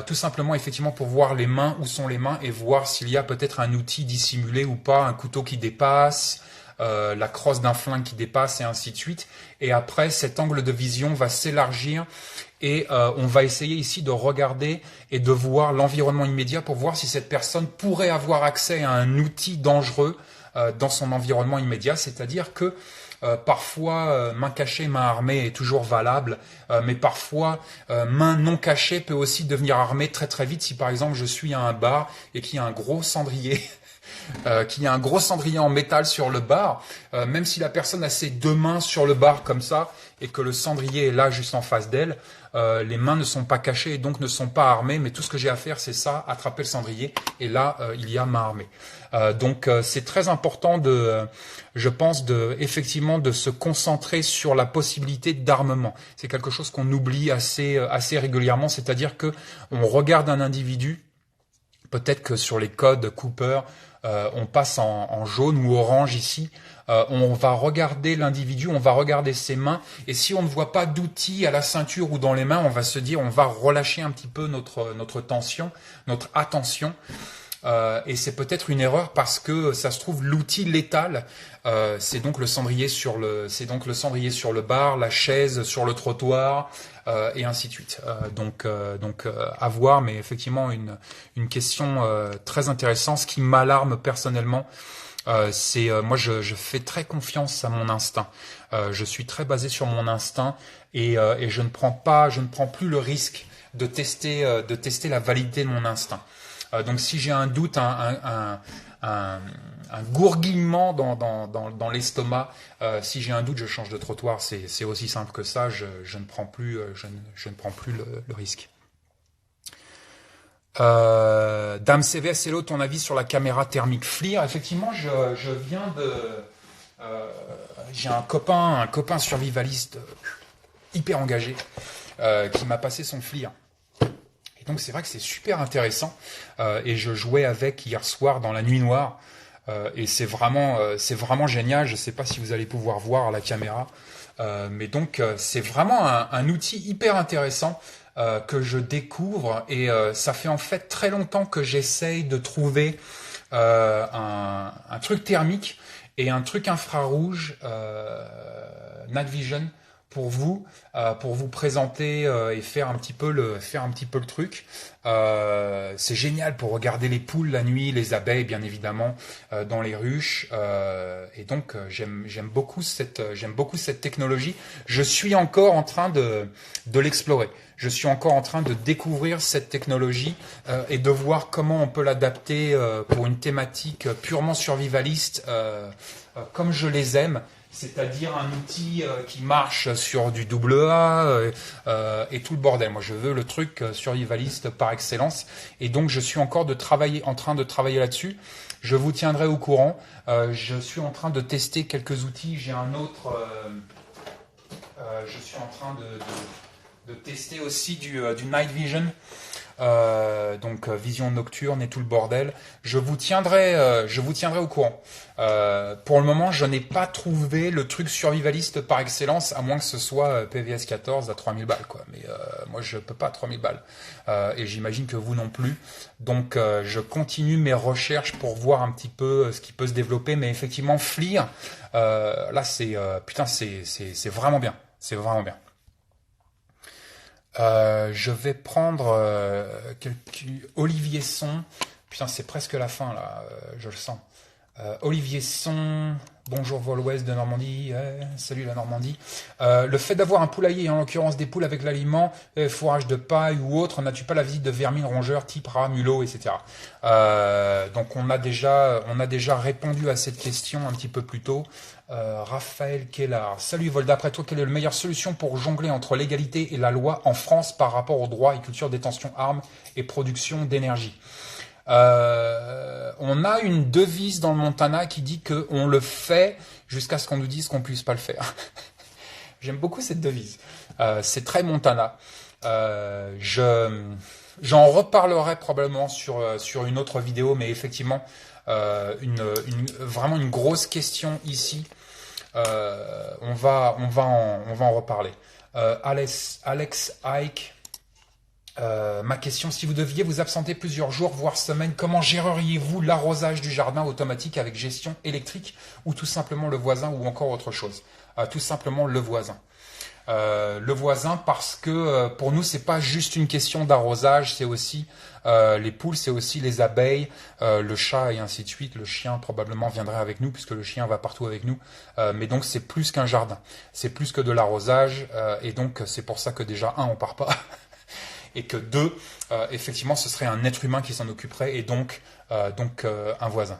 Tout simplement, effectivement, pour voir les mains, où sont les mains, et voir s'il y a peut-être un outil dissimulé ou pas, un couteau qui dépasse, la crosse d'un flingue qui dépasse, et ainsi de suite. Et après, cet angle de vision va s'élargir, et on va essayer ici de regarder et de voir l'environnement immédiat pour voir si cette personne pourrait avoir accès à un outil dangereux dans son environnement immédiat, c'est-à-dire que parfois, main cachée, main armée est toujours valable, mais parfois, main non cachée peut aussi devenir armée très très vite. Si par exemple je suis à un bar et qu'il y a un gros cendrier, qu'il y a un gros cendrier en métal sur le bar, même si la personne a ses deux mains sur le bar comme ça et que le cendrier est là juste en face d'elle, les mains ne sont pas cachées et donc ne sont pas armées, mais tout ce que j'ai à faire c'est ça, attraper le cendrier, et là il y a main armée. Donc c'est très important je pense, effectivement de se concentrer sur la possibilité d'armement. C'est quelque chose qu'on oublie assez régulièrement, c'est-à-dire que on regarde un individu. Peut-être que sur les codes Cooper, on passe en jaune ou orange ici. On va regarder l'individu, on va regarder ses mains, et si on ne voit pas d'outils à la ceinture ou dans les mains, on va se dire, on va relâcher un petit peu notre tension, notre attention. Et c'est peut-être une erreur parce que ça se trouve l'outil létal, c'est donc le cendrier sur le bar, la chaise sur le trottoir, et ainsi de suite. Donc à voir, mais effectivement une question très intéressante. Ce qui m'alarme personnellement, c'est moi je fais très confiance à mon instinct. Je suis très basé sur mon instinct, et je ne prends plus le risque de tester la validité de mon instinct. Donc si j'ai un doute, un gourguillement dans l'estomac, si j'ai un doute, je change de trottoir. C'est aussi simple que ça. Je ne prends plus le risque. Dame CVS, hello, ton avis sur la caméra thermique FLIR? Effectivement, je viens j'ai un copain survivaliste hyper engagé qui m'a passé son FLIR. Et donc c'est vrai que c'est super intéressant, et je jouais avec hier soir dans la nuit noire, et c'est vraiment génial. Je ne sais pas si vous allez pouvoir voir à la caméra, mais donc c'est vraiment un outil hyper intéressant que je découvre, et ça fait en fait très longtemps que j'essaye de trouver un truc thermique et un truc infrarouge, Night Vision, pour vous présenter et faire un petit peu le truc. C'est génial pour regarder les poules la nuit, les abeilles bien évidemment dans les ruches, et donc j'aime beaucoup cette technologie. Je suis encore en train de l'explorer. Je suis encore en train de découvrir cette technologie, et de voir comment on peut l'adapter pour une thématique purement survivaliste, comme je les aime. C'est-à-dire un outil qui marche sur du AA, et tout le bordel. Moi, je veux le truc survivaliste par excellence, et donc je suis encore en train de travailler là-dessus. Je vous tiendrai au courant. Je suis en train de tester quelques outils. J'ai un autre. Je suis en train de tester aussi du Night Vision. Donc vision nocturne et tout le bordel. Je vous tiendrai au courant. Pour le moment, je n'ai pas trouvé le truc survivaliste par excellence, à moins que ce soit PVS 14 à 3000 balles, quoi. Mais moi, je peux pas à 3000 balles. Et j'imagine que vous non plus. Donc, je continue mes recherches pour voir un petit peu ce qui peut se développer. Mais effectivement, FLIR, là, c'est vraiment bien. C'est vraiment bien. Je vais prendre Olivier Son. Putain, c'est presque la fin là, je le sens. Olivier Son, bonjour Vol-Ouest de Normandie, salut la Normandie. Le fait d'avoir un poulailler, en l'occurrence des poules avec l'aliment, fourrage de paille ou autre, n'as-tu pas la visite de vermines rongeurs type rat, mulot, etc. Donc on a déjà répondu à cette question un petit peu plus tôt. Raphaël Kellar, salut Vol, d'après toi, quelle est la meilleure solution pour jongler entre l'égalité et la loi en France par rapport au droit et culture détention armes et production d'énergie? On a une devise dans le Montana qui dit que on le fait jusqu'à ce qu'on nous dise qu'on puisse pas le faire. J'aime beaucoup cette devise. C'est très Montana. J'en reparlerai probablement sur une autre vidéo, mais effectivement, vraiment une grosse question ici. On va en reparler. Alex Ike. Ma question, si vous deviez vous absenter plusieurs jours, voire semaines, comment géreriez-vous l'arrosage du jardin automatique avec gestion électrique ou tout simplement le voisin ou encore autre chose? Tout simplement le voisin. Le voisin parce que pour nous c'est pas juste une question d'arrosage, c'est aussi les poules, c'est aussi les abeilles, le chat et ainsi de suite. Le chien probablement viendrait avec nous puisque le chien va partout avec nous, mais donc c'est plus qu'un jardin, c'est plus que de l'arrosage, et donc c'est pour ça que déjà on part pas et que deux, effectivement ce serait un être humain qui s'en occuperait et donc un voisin.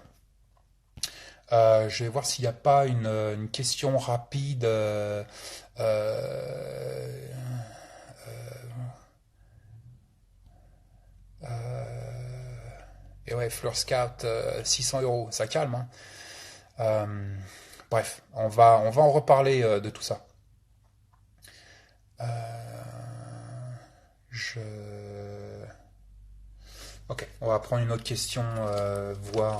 Je vais voir s'il n'y a pas une question rapide. Et ouais, Fleur Scout, 600 euros, ça calme, hein. Bref, on va en reparler de tout ça. Ok, on va prendre une autre question, voir.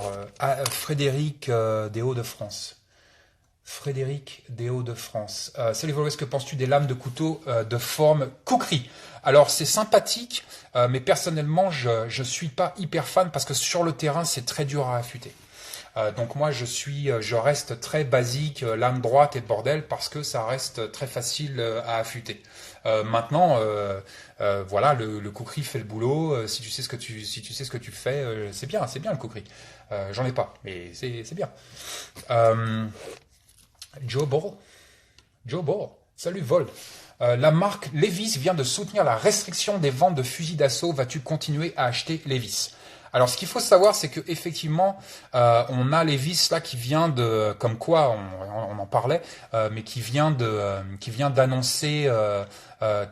Frédéric des Hauts-de-France. Frédéric des Hauts-de-France. Salut Volves, que penses-tu des lames de couteau de forme kukri? Alors c'est sympathique, mais personnellement je suis pas hyper fan parce que sur le terrain c'est très dur à affûter. Donc moi je reste très basique, lame droite et bordel parce que ça reste très facile à affûter. Maintenant, voilà, le kukri fait le boulot. Si tu sais ce que tu fais, c'est bien le kukri. J'en ai pas, mais c'est bien. Joe Ball, salut Vol. La marque Levi's vient de soutenir la restriction des ventes de fusils d'assaut. Vas-tu continuer à acheter Levi's? Alors, ce qu'il faut savoir, c'est que effectivement, on a Levi's là qui vient de, comme quoi, on en parlait, mais qui vient d'annoncer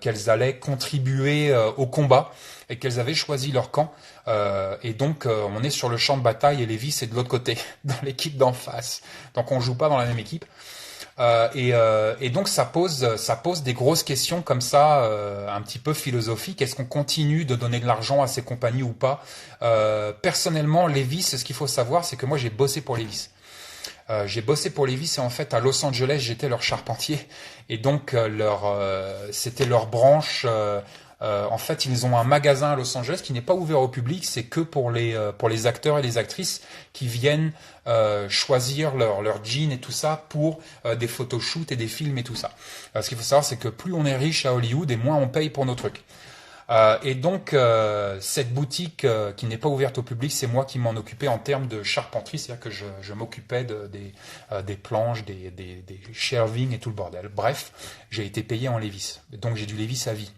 qu'elles allaient contribuer au combat et qu'elles avaient choisi leur camp. Et donc, on est sur le champ de bataille et Levi's est de l'autre côté, dans l'équipe d'en face. Donc, on joue pas dans la même équipe. Et donc ça pose des grosses questions comme ça, un petit peu philosophiques. Est-ce qu'on continue de donner de l'argent à ces compagnies ou pas? Personnellement, Levi's, ce qu'il faut savoir, c'est que moi j'ai bossé pour Levi's. J'ai bossé pour Levi's et en fait à Los Angeles j'étais leur charpentier et donc c'était leur branche. En fait, ils ont un magasin à Los Angeles qui n'est pas ouvert au public, c'est que pour les acteurs et les actrices qui viennent choisir leur jean et tout ça pour des photoshoots et des films et tout ça. Ce qu'il faut savoir, c'est que plus on est riche à Hollywood et moins on paye pour nos trucs. Et donc, cette boutique qui n'est pas ouverte au public, c'est moi qui m'en occupais en termes de charpenterie, c'est-à-dire que je m'occupais des planches, des shelving et tout le bordel. Bref, j'ai été payé en Levi's. Donc j'ai du Levi's à vie.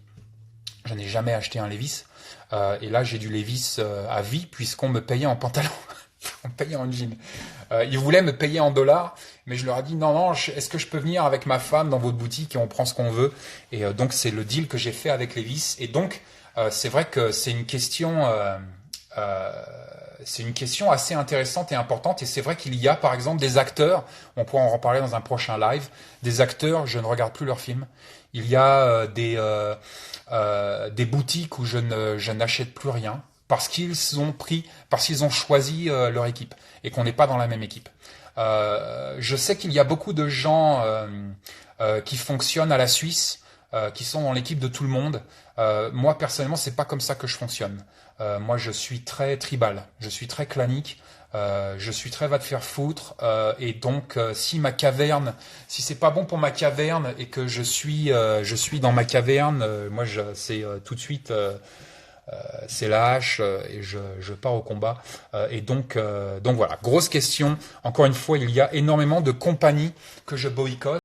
Je n'ai jamais acheté un Levi's. Et là, j'ai du Levi's à vie puisqu'on me payait en pantalon. On me payait en jean. Ils voulaient me payer en dollars, mais je leur ai dit non, est-ce que je peux venir avec ma femme dans votre boutique et on prend ce qu'on veut. Et donc, c'est le deal que j'ai fait avec Levi's. Et donc, c'est vrai que c'est une question assez intéressante et importante. Et c'est vrai qu'il y a, par exemple, des acteurs, on pourra en reparler dans un prochain live, des acteurs, je ne regarde plus leurs films. Il y a des boutiques où je n'achète plus rien parce qu'ils ont choisi leur équipe et qu'on n'est pas dans la même équipe. Je sais qu'il y a beaucoup de gens qui fonctionnent à la Suisse, qui sont dans l'équipe de tout le monde. Moi personnellement, c'est pas comme ça que je fonctionne. Moi, je suis très tribal, je suis très clanique. Je suis très va te faire foutre, et donc si c'est pas bon pour ma caverne et que je suis dans ma caverne, moi c'est tout de suite c'est la hache et je pars au combat. Et donc voilà, grosse question. Encore une fois, il y a énormément de compagnies que je boycotte.